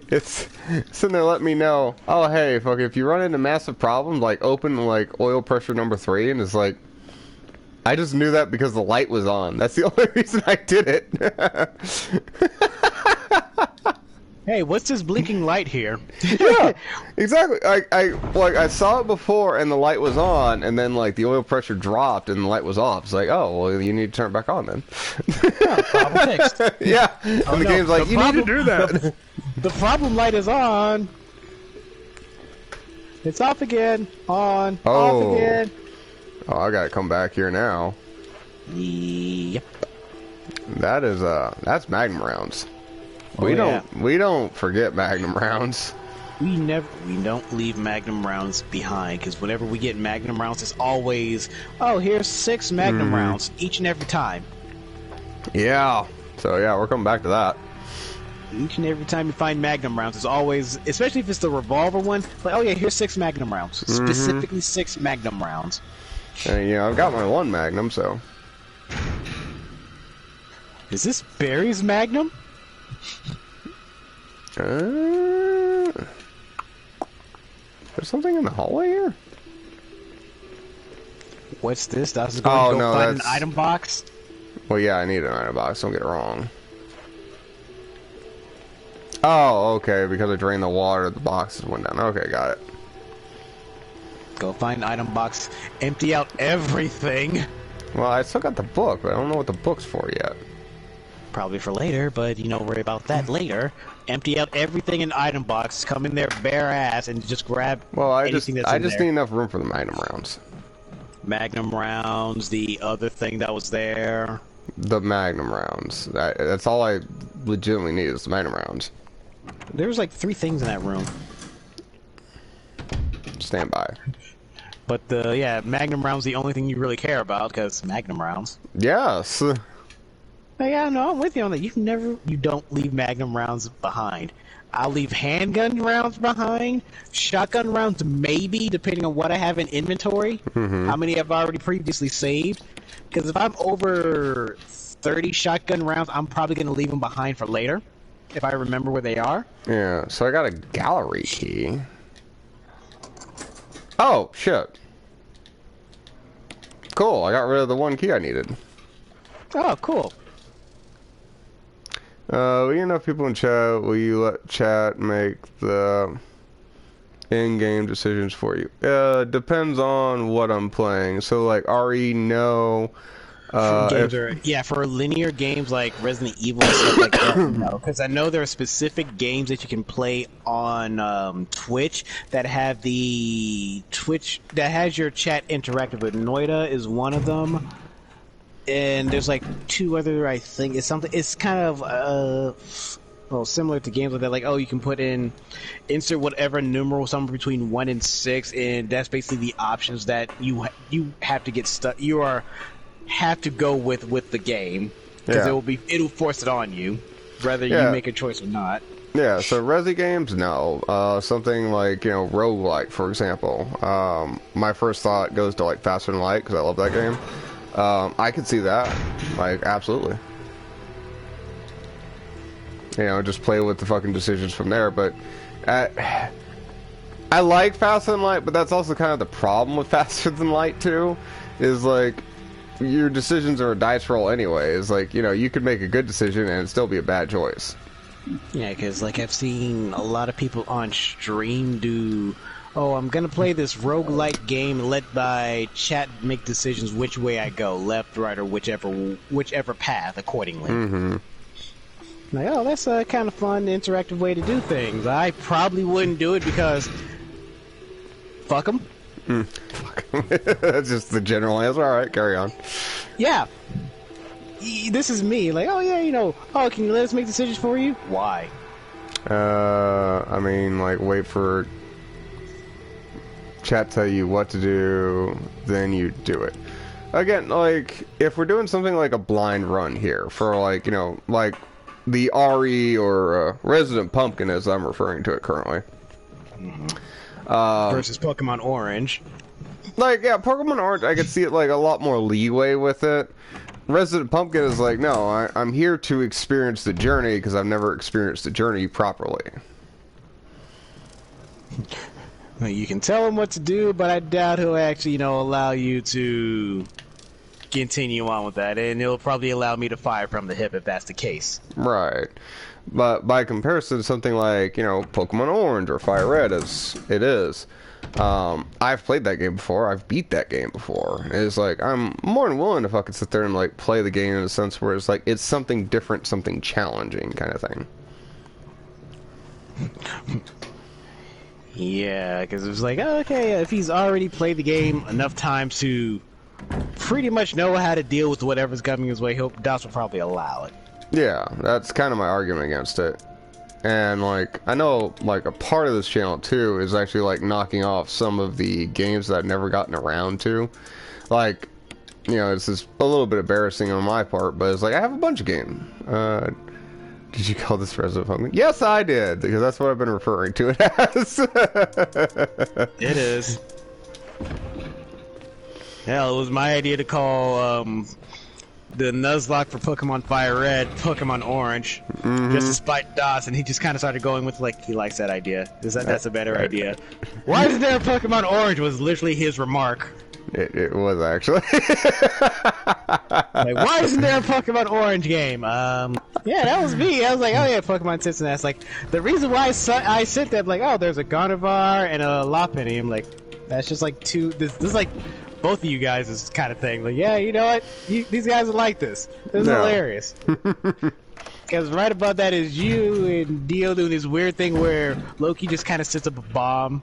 it's sitting there letting me know, oh, hey, fuck, if you run into massive problems, like, open, like, oil pressure number 3, and it's like, I just knew that because the light was on. That's the only reason I did it. Hey, what's this blinking light here? Yeah, exactly. I saw it before, and the light was on, and then, like, the oil pressure dropped, and the light was off. It's like, oh, well, you need to turn it back on, then. Yeah, problem fixed. Yeah, and the game's like, you need to do that. The problem light is on. It's off again. On. Off again. Oh, I gotta come back here now. Yep. That is, that's Magnum rounds. We don't forget Magnum rounds. We don't leave Magnum rounds behind, because whenever we get Magnum rounds, it's always, oh, here's 6 Magnum rounds each and every time. Yeah. So yeah, we're coming back to that. Each and every time you find Magnum rounds, it's always, especially if it's the revolver one, like, oh yeah, here's 6 Magnum rounds. Specifically 6 Magnum rounds. And, you know, I've got my 1 Magnum, so. Is this Barry's Magnum? There's something in the hallway here? What's this? I was going to go find an item box? Well, yeah, I need an item box, don't get it wrong. Oh, okay, because I drained the water, the boxes went down. Okay, got it. Go find item box, empty out everything. Well, I still got the book, but I don't know what the book's for yet. Probably for later, but you know, worry about that later. Empty out everything in item box, come in there bare ass, and just grab anything that's in there. I just need enough room for the Magnum rounds. Magnum rounds, the other thing that was there. The Magnum rounds. That's all I legitimately need is the Magnum rounds. There's like 3 things in that room. Stand by. But Magnum rounds the only thing you really care about, because Magnum rounds. Yes. Yeah, no, I'm with you on that. You don't leave Magnum rounds behind. I'll leave handgun rounds behind, shotgun rounds maybe, depending on what I have in inventory, how many I've already previously saved. Because if I'm over 30 shotgun rounds, I'm probably going to leave them behind for later, if I remember where they are. Yeah, so I got a gallery key. Oh, shit. Cool, I got rid of the 1 key I needed. Oh, cool. We get enough people in chat. Will you let chat make the in-game decisions for you? Depends on what I'm playing. So, like, RE, no. For linear games like Resident Evil and stuff like that, no. Because I know there are specific games that you can play on Twitch that have that has your chat interactive with. Noida is one of them. And there's like 2 other, I think. It's kind of, similar to games like that. Like, oh, you can put in, insert whatever numeral, somewhere between 1 and 6, and that's basically the options that you have to get stuck. Have to go with the game. Because it'll force it on you, whether you make a choice or not. Yeah, so Resi games, no. Something like, roguelike, for example. My first thought goes to, like, Faster Than Light, because I love that game. I could see that. Like, absolutely. Just play with the fucking decisions from there, but... I like Faster Than Light, but that's also kind of the problem with Faster Than Light, too. Is, like, your decisions are a dice roll anyway. It's like, you could make a good decision and it'd still be a bad choice. Yeah, because like I've seen a lot of people on stream do, oh, I'm gonna play this roguelike game, let my chat make decisions which way I go, left, right, or whichever path accordingly. Mm-hmm. Like, oh, that's a kind of fun, interactive way to do things. I probably wouldn't do it because, fuck them. Fuck 'em. That's just the general answer. All right, carry on. Yeah. This is me, like, oh yeah, oh, can you let us make decisions for you? Why? I mean, like, wait for chat tell you what to do, then you do it. Again, like, if we're doing something like a blind run here, for, like, like the RE or Resident Pumpkin, as I'm referring to it currently. Mm-hmm. Versus Pokemon Orange. Like, yeah, Pokemon Orange, I could see it, like, a lot more leeway with it. Resident Pumpkin is like, no, I'm here to experience the journey because I've never experienced the journey properly. Well, you can tell him what to do, but I doubt he'll actually, allow you to continue on with that, and he'll probably allow me to fire from the hip if that's the case. Right. But by comparison, something like, Pokemon Orange or Fire Red, as it is, I've played that game before. I've beat that game before. It's like, I'm more than willing to fucking sit there and, like, play the game in a sense where it's like, it's something different, something challenging kind of thing. Yeah, because it was like, oh, okay, if he's already played the game enough times to pretty much know how to deal with whatever's coming his way, DOS will probably allow it. Yeah, that's kind of my argument against it. And, like, I know, like, a part of this channel, too, is actually, like, knocking off some of the games that I've never gotten around to. Like, it's just a little bit embarrassing on my part, but it's like, I have a bunch of games. Did you call this Resident Pumpkin? Yes, I did, because that's what I've been referring to it as. It is. Hell, it was my idea to call, the Nuzlocke for Pokemon Fire Red, Pokemon Orange, just to spite DOS, and he just kind of started going with, like, he likes that idea. That's a better idea. Why isn't there a Pokemon Orange was literally his remark. It was, actually. Like, why isn't there a Pokemon Orange game? Yeah, that was me. I was like, oh yeah, Pokemon Tits and Ass. Like, the reason why I said that, like, oh, there's a Gardevoir and a Lopunny. I'm like, that's just like two, this is like, both of you guys is kind of thing. Like, yeah, you know what? These guys are like this. This is hilarious. Because right above that is you and Dio doing this weird thing where Loki just kind of sets up a bomb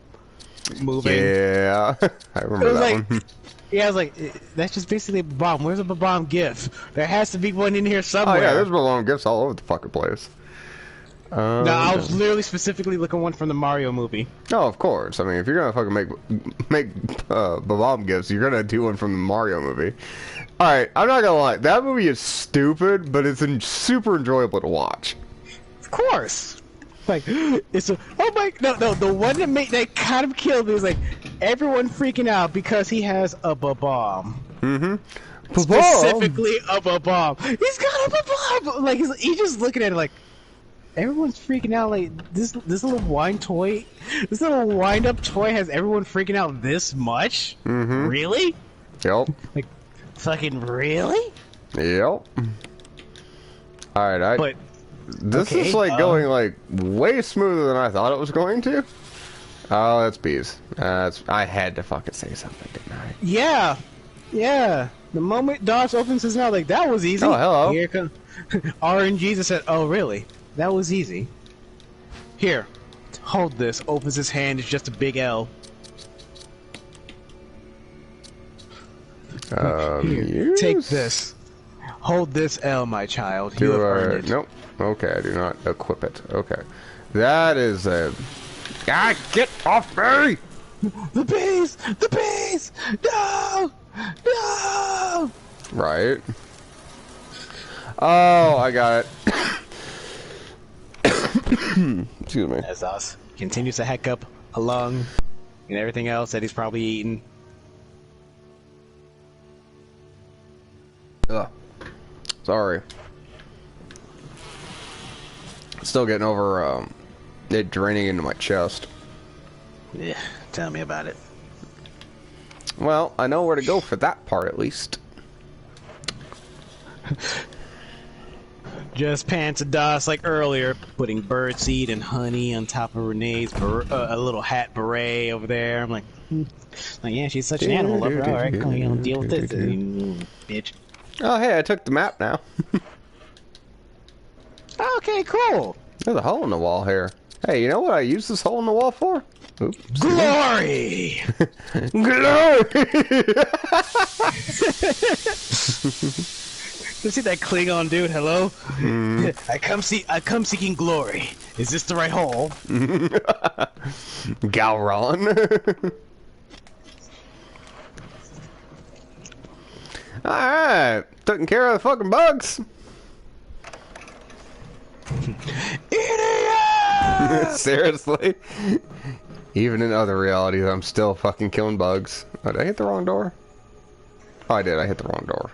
moving. Yeah, I remember that one. Yeah, I was like, that's just basically a bomb. Where's a bomb GIF? There has to be one in here somewhere. Oh yeah, there's bomb GIFs all over the fucking place. No, I was literally specifically looking one from the Mario movie. No, of course. I mean, if you're gonna fucking make bomb GIFs, you're gonna do one from the Mario movie. All right, I'm not gonna lie. That movie is stupid, but it's super enjoyable to watch. Of course. Like, it's a, oh my, no, the one that kind of killed me was like, everyone freaking out because he has a bomb. Mm-hmm. Specifically a bomb. He's got a bomb! Like, he's just looking at it like, everyone's freaking out, like, this little this little wind-up toy has everyone freaking out this much? Mm-hmm. Really? Yep. Like, fucking really? Yep. Alright, But, this is, like, going, like, way smoother than I thought it was going to. Oh, that's bees. I had to fucking say something, didn't I? Yeah. Yeah. The moment DOS opens his mouth, like, that was easy. Oh, hello. Here comes RNG said, oh, really? That was easy. Here. Hold this. Opens his hand. It's just a big L. Here, take this. Hold this L, my child. You have earned it. Nope. Okay, I do not equip it. Okay. That is a... Ah, get off me! The bees! The bees! No! No! Right. Oh, I got it. Excuse me. As us continues to heck up a lung and everything else that he's probably eaten. Ugh. Sorry. Still getting over it draining into my chest. Yeah, tell me about it. Well, I know where to go for that part at least. Just pants a DOS like earlier, putting birdseed and honey on top of Renee's a little hat beret over there. I'm like, yeah, she's such an animal lover. All right, come on, deal with this, bitch. Oh, hey, I took the map now. Okay, cool. There's a hole in the wall here. Hey, you know what I use this hole in the wall for? Oops. Glory! Glory! You see that Klingon dude? Hello? I come seeking glory. Is this the right hole? Galron. Alright. Taking care of the fucking bugs. Idiot! Seriously? Even in other realities, I'm still fucking killing bugs. Oh, did I hit the wrong door? Oh, I did. I hit the wrong door.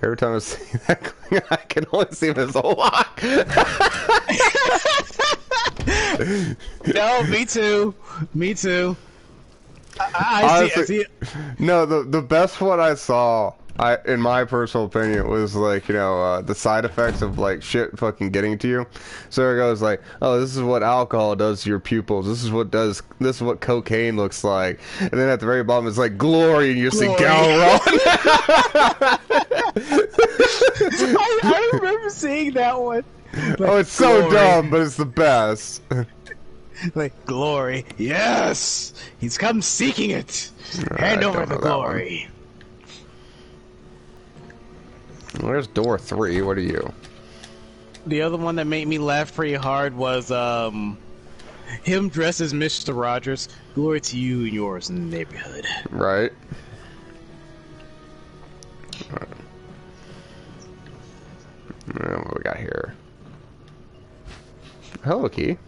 Every time I see that, I can only see him as a lock. No, me too. Me too. I see it. No, the best one I saw, in my personal opinion, was like, you know, the side effects of like shit fucking getting to you. So it goes like, oh, this is what alcohol does to your pupils. This is what cocaine looks like. And then at the very bottom it's like glory, and you see Galron. I remember seeing that one. Like, oh, it's glory. so dumb, but it's the best. Like, glory. Yes! He's come seeking it. Hand over the glory. Where's door 3? What are you? The other one that made me laugh pretty hard was him dressed as Mr. Rogers. Glory to you and yours in the neighborhood. Right. What we got here? Hello, Key.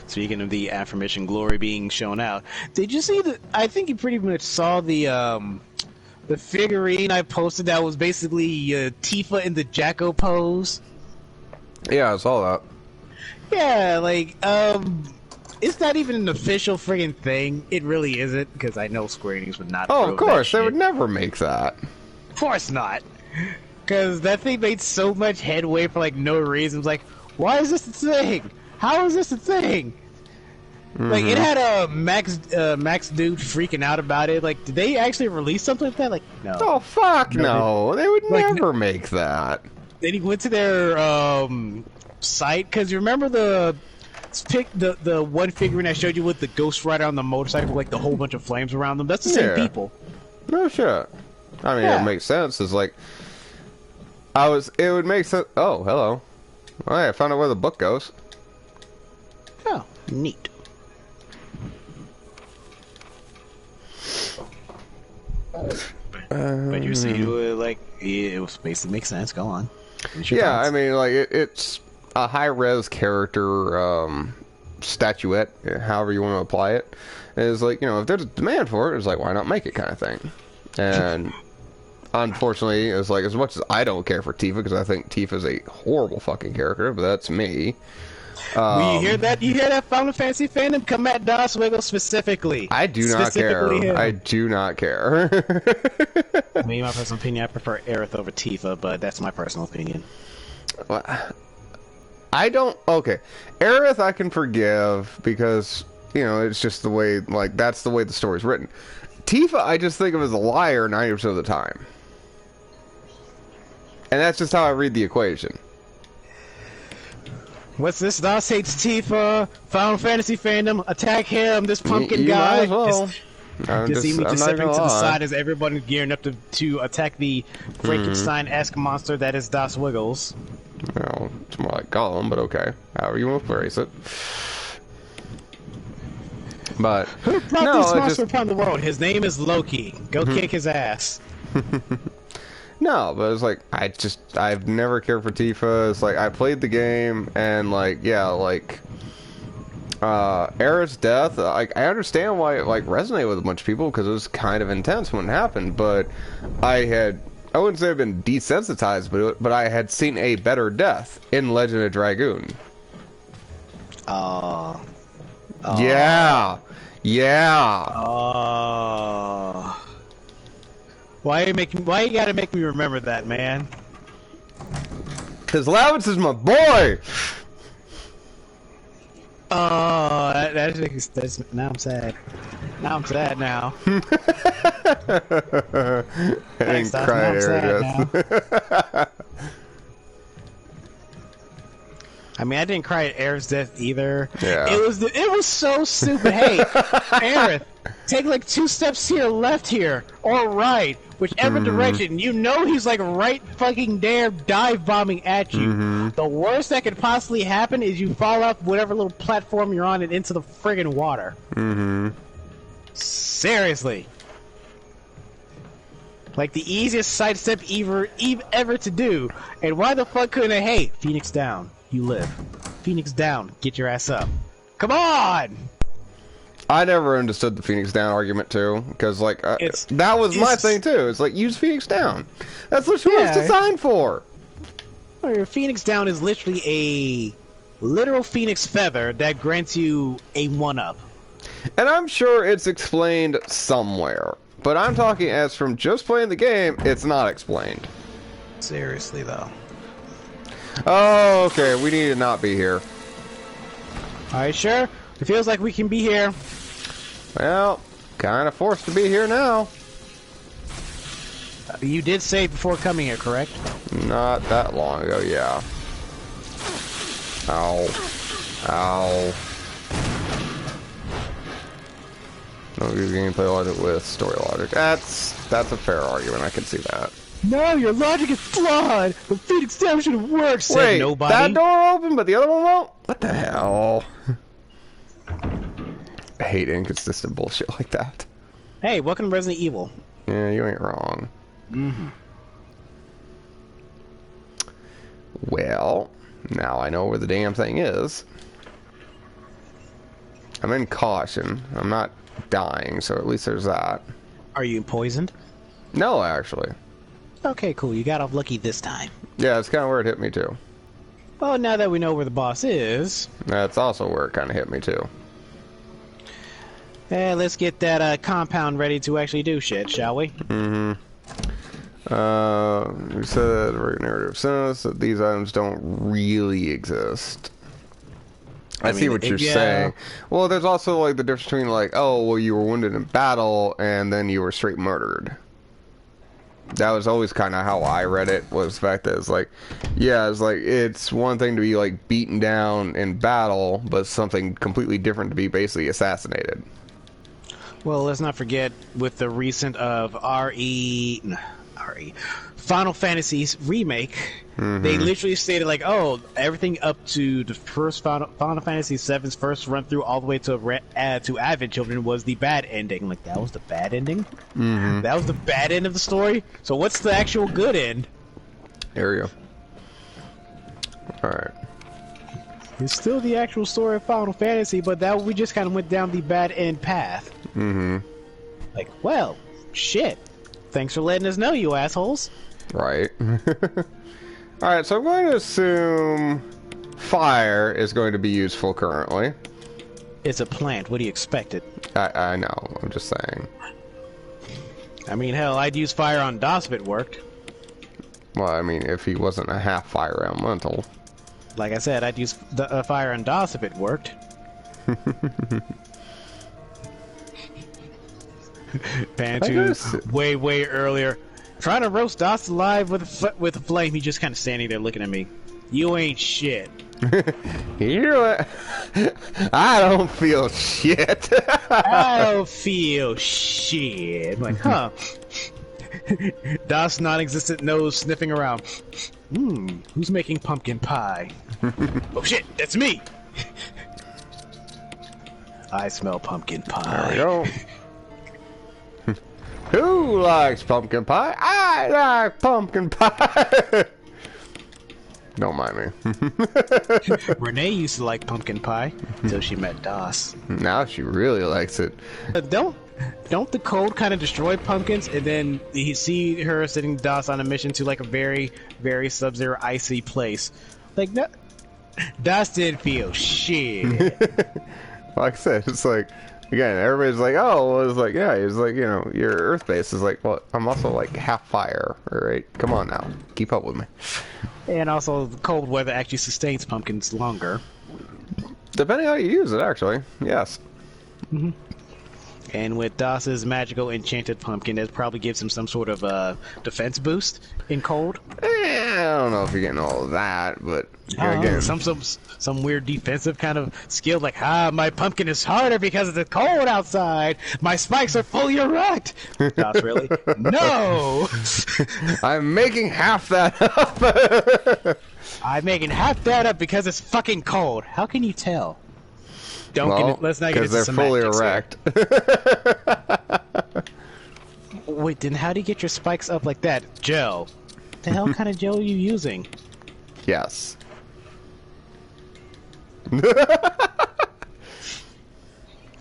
Speaking of the affirmation glory being shown out, did you see the? I think you pretty much saw the figurine I posted that was basically Tifa in the Jacko pose. Yeah, I saw that. Yeah, like it's not even an official friggin' thing. It really isn't, because I know Square Enix would not. Oh, of course, they would never make that. Of course not, because that thing made so much headway for like no reason. Like, why is this a thing? How is this a thing? Like, it had a Max dude freaking out about it. Like, did they actually release something like that? Like, no. Oh, fuck no. They would like, never make that. Then he went to their site, because you remember the one figurine I showed you with the Ghost Rider on the motorcycle, like the whole bunch of flames around them? That's the same people. No shit. I mean, it makes sense. It's like, it would make sense. Oh, hello. Alright, I found out where the book goes. Oh, neat. But you see, like, it was basically makes sense. Go on. Yeah, I mean, like, it's a high-res character statuette, however you want to apply it. It's like, you know, if there's a demand for it, it's like, why not make it kind of thing. And unfortunately, it's like, as much as I don't care for Tifa, because I think Tifa's a horrible fucking character, but that's me. You hear that? You hear that, Final Fantasy fandom? Come at DOS Wiggle specifically. I do not care. Him. I do not care. I mean, my personal opinion, I prefer Aerith over Tifa, but that's my personal opinion. I don't... Okay. Aerith I can forgive, because, you know, it's just the way, like, that's the way the story's written. Tifa I just think of as a liar 90% of the time. And that's just how I read the equation. What's this? DOS hates Tifa. Final Fantasy fandom, attack him. This pumpkin you guy. Might as well. Just see me just stepping to the side as everybody's gearing up to attack the Frankenstein-esque monster that is DOS Wiggles. Well, it's more like Gollum, but okay. However you want to phrase it. But who brought this monster upon the world? His name is Loki. Go kick his ass. No, but it's like I've never cared for Tifa. It's like I played the game and like yeah, like Aerith's death. Like I understand why it like resonated with a bunch of people because it was kind of intense when it happened. But I wouldn't say I've been desensitized, but I had seen a better death in Legend of Dragoon. Yeah, yeah. Why you gotta make me remember that, man? Because Lavitz is my boy! Oh, that's now I'm sad. Now I'm sad now. I didn't cry there, Jess. I mean, I didn't cry at Aerith's death either. Yeah. It was so stupid. Hey, Aerith, take like 2 steps here, left here, or right, whichever direction. You know he's like right fucking there, dive bombing at you. The worst that could possibly happen is you fall off whatever little platform you're on and into the friggin' water. Seriously. Like the easiest sidestep ever to do. And why the fuck couldn't I? Hey, Phoenix down. You live. Phoenix down. Get your ass up. Come on! I never understood the Phoenix down argument too, because like that was my thing too. It's like use Phoenix down. That's literally what it's designed for. Your Phoenix down is literally a literal Phoenix feather that grants you a 1-up. And I'm sure it's explained somewhere, but I'm talking as from just playing the game. It's not explained. Seriously though. Oh, okay. We need to not be here. Alright, sure. It feels like we can be here. Well, kind of forced to be here now. You did save before coming here, correct? Not that long ago, yeah. Ow. Ow. No good gameplay logic with story logic. That's a fair argument. I can see that. No, your logic is flawed. The Phoenix down should have worked. Said Wait, nobody. that door open, but the other one won't? What the hell? I hate inconsistent bullshit like that. Hey, welcome to Resident Evil. Yeah, you ain't wrong. Well, now I know where the damn thing is. I'm in caution. I'm not dying, so at least there's that. Are you poisoned? No, actually. Okay, cool. You got off lucky this time. Yeah, that's kind of where it hit me too. Well, now that we know where the boss is... That's also where it kind of hit me too. Let's get that compound ready to actually do shit, shall we? We said narrative says that these items don't really exist. I see what you're saying. Well, there's also like the difference between like, oh, well, you were wounded in battle and then you were straight murdered. That was always kind of how I read it, was the fact that it's like, yeah, it's like, it's one thing to be like beaten down in battle, but something completely different to be basically assassinated. Well, let's not forget with the recent of Final Fantasy's remake, they literally stated like, oh, everything up to the first Final Fantasy VII's first run through all the way to Advent Children was the bad ending. Like, that was the bad ending? That was the bad end of the story? So what's the actual good end? There you go. Alright. It's still the actual story of Final Fantasy, but that we just kind of went down the bad end path. Like, well, shit. Thanks for letting us know, you assholes. Right. Alright, so I'm going to assume fire is going to be useful currently. It's a plant. What do you expect it? I know. I'm just saying. I mean, hell, I'd use fire on DOS if it worked. Well, I mean, if he wasn't a half fire elemental. Like I said, I'd use the fire on DOS if it worked. Pantu, way earlier, trying to roast DOS alive with a flame. He's just kind of standing there looking at me. You ain't shit. I don't feel shit. I don't feel shit. I'm like, huh? DOS non-existent nose sniffing around. Who's making pumpkin pie? Oh shit, that's me. I smell pumpkin pie. There we go. Who likes pumpkin pie? I like pumpkin pie. Don't mind me. Renee used to like pumpkin pie until she met Das. Now she really likes it. Don't the cold kind of destroy pumpkins, and then you see her sending Das on a mission to like a very, very sub-zero icy place. Like, no, Das didn't feel shit. Like I said, it's like, again, everybody's like, oh, well, it's like, yeah, it's like, you know, your Earth base is like, well, I'm also like half fire, alright? Come on now, keep up with me. And also, the cold weather actually sustains pumpkins longer. Depending how you use it, actually, yes. Mm-hmm. And with Das's magical enchanted pumpkin, it probably gives him some sort of defense boost in cold. I don't know if you're getting all of that, but again, some weird defensive kind of skill, like my pumpkin is harder because it's cold outside. My spikes are fully erect. Das, really? No. I'm making half that up. I'm making half that up because it's fucking cold. How can you tell? Let's not get into because they're fully erect. Wait, then how do you get your spikes up like that? Gel. The hell kind of gel are you using? Yes.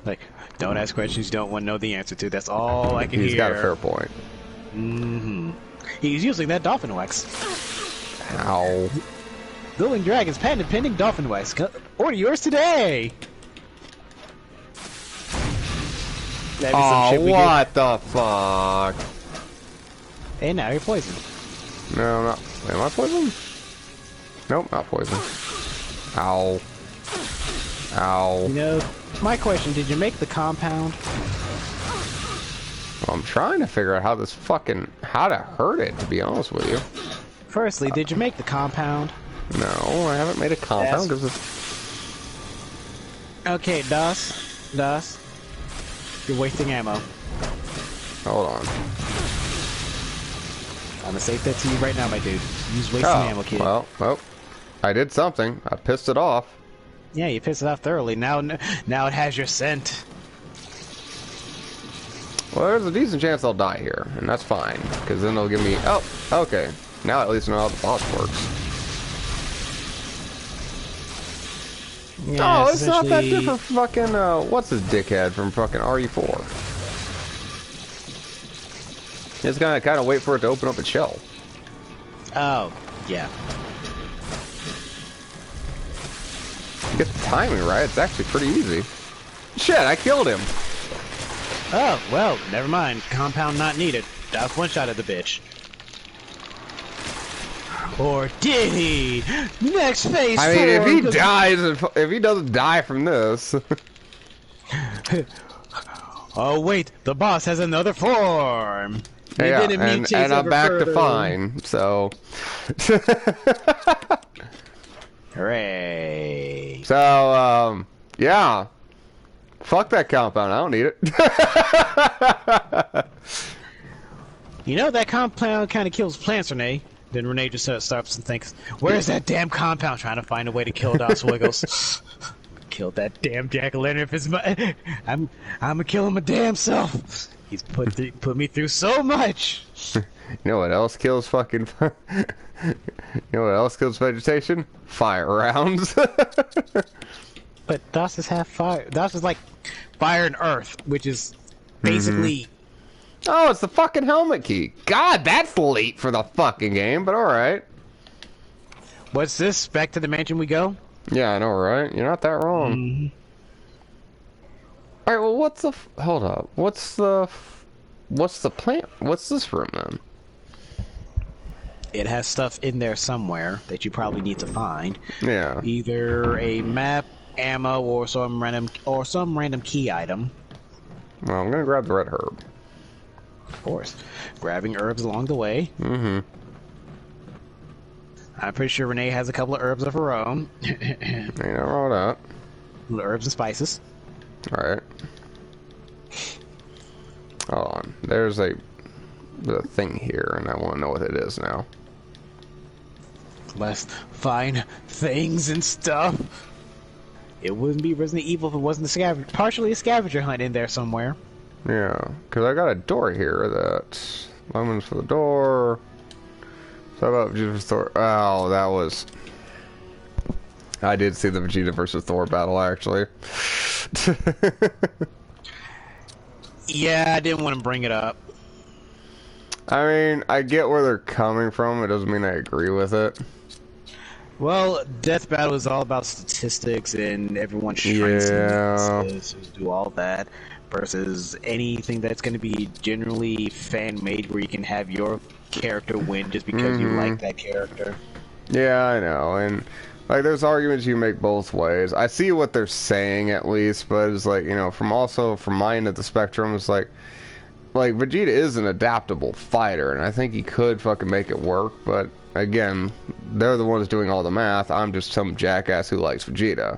Like, don't ask questions you don't want to know the answer to. That's all I can hear. He's got a fair point. Mm-hmm. He's using that dolphin wax. Ow. Dueling Dragons patent pending dolphin wax. Order yours today! Oh, what the fuck? And now you're poisoned. No, not. Am I poisoned? Nope, not poisoned. Ow. Ow. You know, my question, did you make the compound? Well, I'm trying to figure out how this fucking... how to hurt it, to be honest with you. Firstly, did you make the compound? No, I haven't made a compound because it's... Okay, Das. You're wasting ammo. Hold on. I'm gonna say that to you right now, my dude. Use wasting ammo, kid. Well, I did something. I pissed it off. Yeah, you pissed it off thoroughly. Now it has your scent. Well, there's a decent chance I'll die here, and that's fine, because then they'll give me... Oh, okay. Now at least I know how the boss works. Yeah, oh, it's not that different from fucking, what's his dickhead from fucking RE4? Just gonna kind of wait for it to open up its shell. Oh, yeah. Get the timing right, it's actually pretty easy. Shit, I killed him! Oh, well, never mind. Compound not needed. Das one-shot at the bitch. Or did he? Next phase. I mean, if he dies, if he doesn't die from this. Oh wait, the boss has another form. Yeah, and I'm back to fine. So. Hooray! So, yeah. Fuck that compound. I don't need it. You know that compound kind of kills plants, Renee. Then Renee just stops and thinks, "Where's that damn compound?" Trying to find a way to kill Das Wiggles. Kill that damn jack-o'-lantern if it's my... I'm gonna kill him my damn self. He's put me through so much. You know what else kills fucking... You know what else kills vegetation? Fire rounds. But Das is half fire. Das is like fire and earth, which is basically... Oh, it's the fucking helmet key. God, that's late for the fucking game, but alright. What's this? Back to the mansion we go? Yeah, I know, right? You're not that wrong. Alright, well, what's the... Hold up. What's the plant? What's this room, then? It has stuff in there somewhere that you probably need to find. Yeah. Either a map, ammo, or some random key item. Well, I'm gonna grab the red herb. Of course. Grabbing herbs along the way. Mm-hmm. I'm pretty sure Renee has a couple of herbs of her own. Ain't no wrong with that. Little herbs and spices. Alright. Hold on. There's a thing here, and I want to know what it is now. Let's find things and stuff. It wouldn't be Resident Evil if it wasn't partially a scavenger hunt in there somewhere. Yeah, because I got a door here that... Lemons for the door. So how about Vegeta vs. Thor? Oh, that was... I did see the Vegeta versus Thor battle, actually. Yeah, I didn't want to bring it up. I mean, I get where they're coming from. It doesn't mean I agree with it. Well, Death Battle is all about statistics and everyone strengths and weaknesses, do all that, versus anything that's going to be generally fan-made where you can have your character win just because you like that character. Yeah, I know, and like there's arguments you make both ways. I see what they're saying at least, but it's like, you know, from my end of the spectrum, it's like Vegeta is an adaptable fighter, and I think he could fucking make it work, but again, they're the ones doing all the math. I'm just some jackass who likes Vegeta.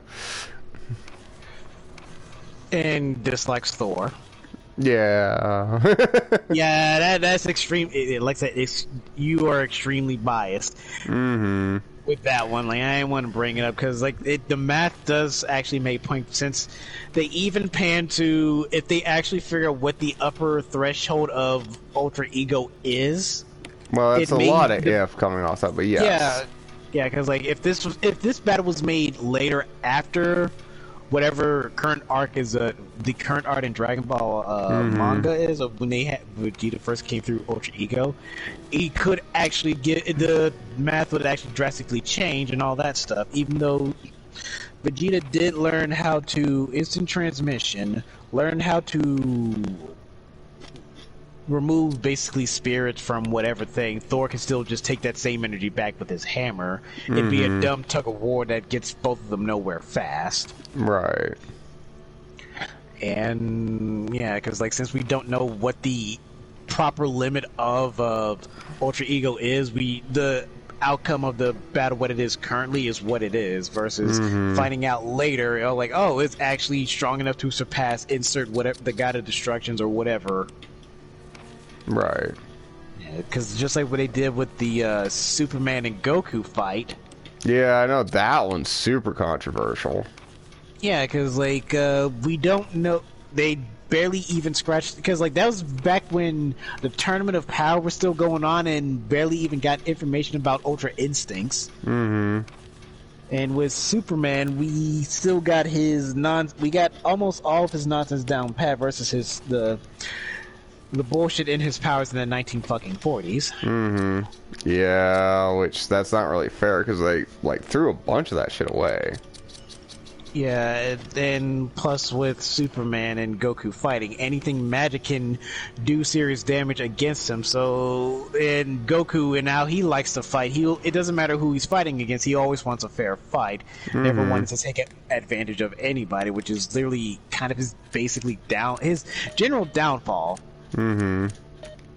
And dislikes Thor. Yeah. Yeah, that's extreme. Like I said, you are extremely biased with that one. Like, I didn't want to bring it up because the math does actually make point, since they even pan to, if they actually figure out what the upper threshold of Ultra Ego is. Well, that's a lot of if coming off that, but yes. Yeah, because like if this battle was made later after whatever current arc is, the current art in Dragon Ball manga is, of when Vegeta first came through Ultra Ego, he could actually the math would actually drastically change and all that stuff. Even though Vegeta did learn how to instant transmission, learn how to remove basically spirits from whatever thing, Thor can still just take that same energy back with his hammer. It'd be a dumb tug of war that gets both of them nowhere fast. Right. And yeah, because like since we don't know what the proper limit of Ultra Ego is, the outcome of the battle, what it is currently, is what it is, versus finding out later, you know, like, oh, it's actually strong enough to surpass insert whatever the God of Destructions or whatever. Right. Because just like what they did with the Superman and Goku fight. Yeah, I know that one's super controversial. Yeah, because like we don't know, they barely even scratched, because like that was back when the Tournament of Power was still going on and barely even got information about Ultra Instincts. And with Superman, we still got we got almost all of his nonsense down pat versus the bullshit in his powers in the 1940s. Yeah, which that's not really fair because they like threw a bunch of that shit away. Yeah, and plus with Superman and Goku fighting, anything magic can do serious damage against him. So, and Goku, and how he likes to fight, it doesn't matter who he's fighting against, he always wants a fair fight. Never wants to take advantage of anybody, which is literally kind of his general downfall.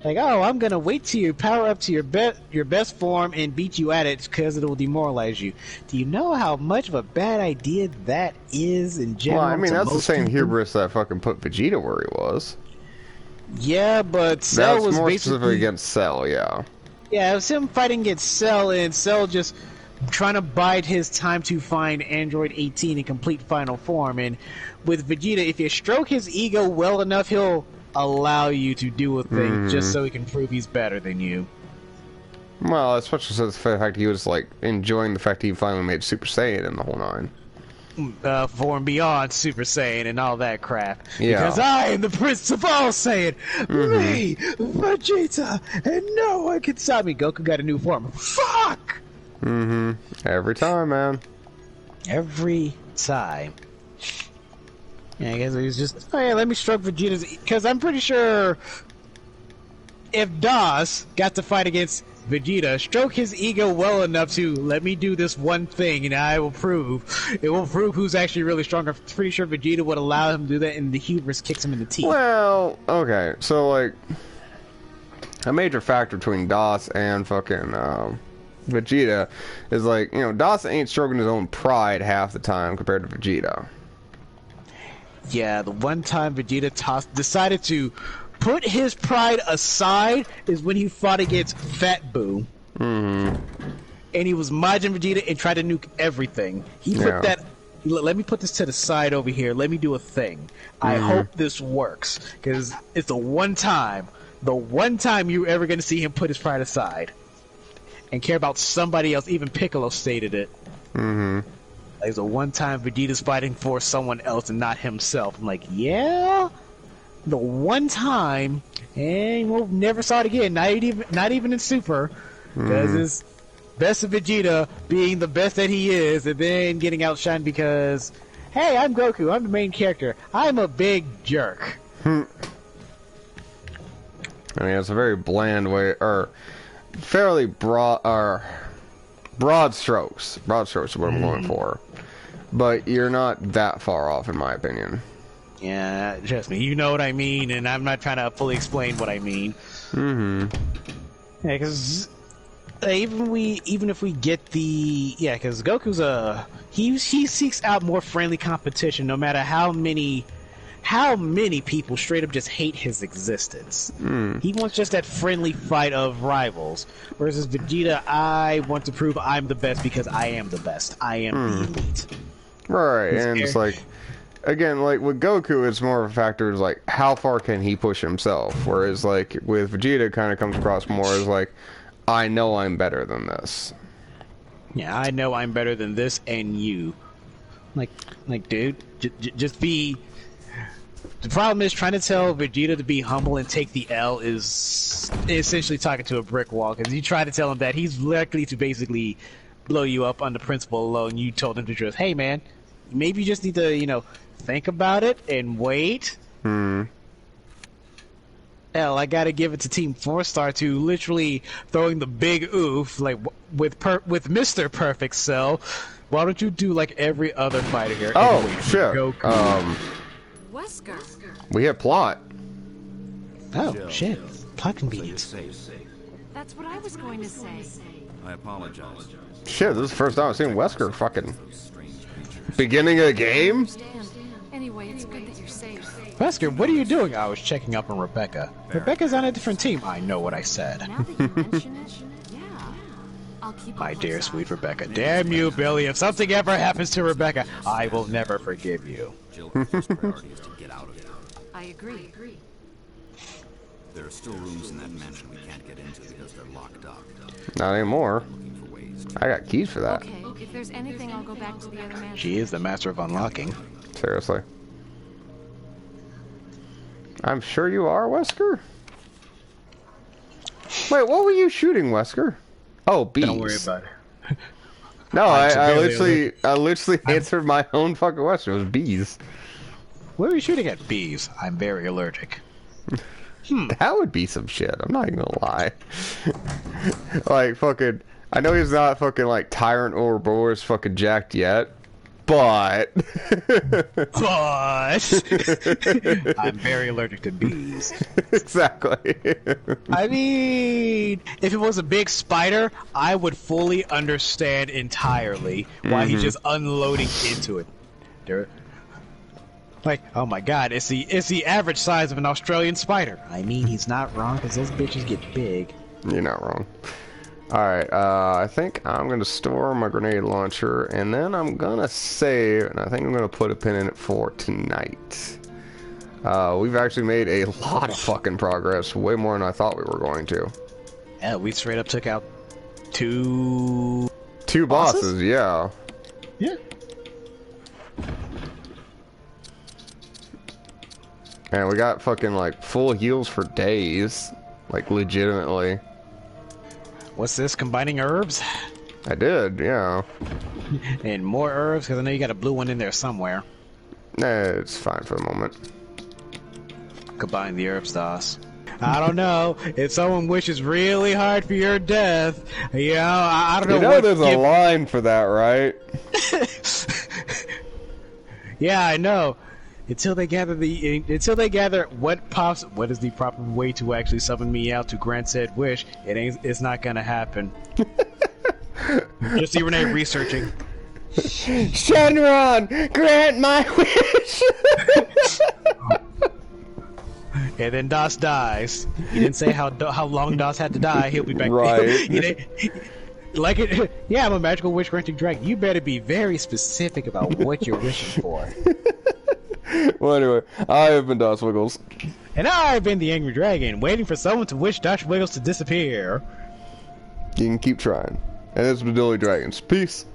Like, oh, I'm gonna wait till you power up to your best form and beat you at it because it will demoralize you. Do you know how much of a bad idea that is in general? Well, I mean, that's the same hubris that fucking put Vegeta where he was. Yeah, but Cell was more basically specifically against Cell, yeah. Yeah, it was him fighting against Cell, and Cell just trying to bide his time to find Android 18 in complete final form. And with Vegeta, if you stroke his ego well enough, he'll allow you to do a thing just so he can prove he's better than you. Well, especially since the fact he was like enjoying the fact he finally made Super Saiyan in the whole nine. For and beyond Super Saiyan and all that crap. Yeah. Because I am the Prince of All Saiyan, me, Vegeta, and no one can stop me. Goku got a new form. Fuck! Every time, man. Every time. Yeah, I guess it was just, oh yeah, let me stroke Vegeta's, because I'm pretty sure if DOS got to fight against Vegeta, stroke his ego well enough to let me do this one thing and it will prove who's actually really strong. I'm pretty sure Vegeta would allow him to do that, and the hubris kicks him in the teeth. Well, okay, so like a major factor between DOS and fucking Vegeta is like, you know, DOS ain't stroking his own pride half the time compared to Vegeta. Yeah, the one time Vegeta decided to put his pride aside is when he fought against Fat Boo. And he was Majin Vegeta and tried to nuke everything. He put that let me put this to the side over here. Let me do a thing. I hope this works because it's the one time you're ever going to see him put his pride aside and care about somebody else. Even Piccolo stated it. Mm-hmm. Like, it's the one time Vegeta's fighting for someone else and not himself. I'm like, yeah, the one time, and we'll never saw it again. Not even in Super, because it's best of Vegeta being the best that he is, and then getting outshined because, hey, I'm Goku. I'm the main character. I'm a big jerk. I mean, it's a very bland way, or fairly broad strokes. Broad strokes is what I'm going for. But you're not that far off, in my opinion. Yeah, trust me. You know what I mean, and I'm not trying to fully explain what I mean. Mm-hmm. Yeah, because even if we get the because Goku's he seeks out more friendly competition, no matter how many people straight up just hate his existence. He wants just that friendly fight of rivals. Versus Vegeta, I want to prove I'm the best because I am the best. I am the elite. Right, and it's like, again, like with Goku, it's more of a factor is like how far can he push himself, whereas like with Vegeta, it kind of comes across more as like, I know I'm better than this. Yeah, I know I'm better than this and you. Like dude, just be. The problem is trying to tell Vegeta to be humble and take the L is essentially talking to a brick wall, because you try to tell him that he's likely to basically blow you up on the principle alone. You told him to just, hey man, maybe you just need to, think about it and wait. Hell, I gotta give it to Team 4-Star to literally throwing the big oof, like with Mr. Perfect Cell. Why don't you do like every other fighter here? Oh, Anyway, shit. Wesker. We hit plot. Oh, shit. Plot convenience. That's what I was going to say. I apologize. Shit, this is the first time I've seen Wesker fucking beginning of the game. Understand. Anyway, it's good that you're safe. Wesker, what are you doing? I was checking up on Rebecca. Rebecca's on a different team. I know what I said. Now that you mention it, yeah. I'll keep My a close dear eye. sweet Rebecca. Damn you, Billy. If something ever happens to Rebecca, I will never forgive you. Jill, her first priority is to get out of here. I agree. There are still rooms in that mansion we can't get into because they're locked up. Not anymore. Looking for ways to I got keys for that. Okay, if there's anything, I'll go back to the other mansion. She is the master of unlocking. Seriously. I'm sure you are, Wesker? Wait, what were you shooting, Wesker? Oh, bees. Don't worry about it. No, I'm I severely literally answered my own fucking question. It was bees. Where are you shooting at? Bees. I'm very allergic. That would be some shit. I'm not even gonna lie. Like, fucking... I know he's not fucking, like, Tyrant or Boris fucking jacked yet. But... But I'm very allergic to bees. Exactly. I mean, if it was a big spider, I would fully understand entirely why he's just unloading into it. Like, oh my god, it's the average size of an Australian spider. I mean, he's not wrong, because those bitches get big. You're not wrong. Alright, I think I'm going to store my grenade launcher, and then I'm going to save, and I think I'm going to put a pin in it for tonight. We've actually made a lot of fucking progress, way more than I thought we were going to. Yeah, we straight up took out two bosses, yeah. Yeah. And we got fucking, like, full heals for days. Like, legitimately. What's this? Combining herbs? I did, yeah. And more herbs? Because I know you got a blue one in there somewhere. It's fine for the moment. Combine the herbs, DOS. I don't know. If someone wishes really hard for your death, I don't know. You know what there's a line for that, right? Yeah, I know. Until they gather what is the proper way to actually summon me out to grant said wish, it's not gonna happen. Just see Renee researching. Shenron, grant my wish. And then DOS dies. He didn't say how long DOS had to die. He'll be back. Right. Like it, yeah, I'm a magical wish granting dragon. You better be very specific about what you're wishing for. Well, anyway, I have been Dos Wiggles. And I've been the Angry Dragon, waiting for someone to wish Dr. Wiggles to disappear. You can keep trying. And it's been Dueling Dragons. Peace.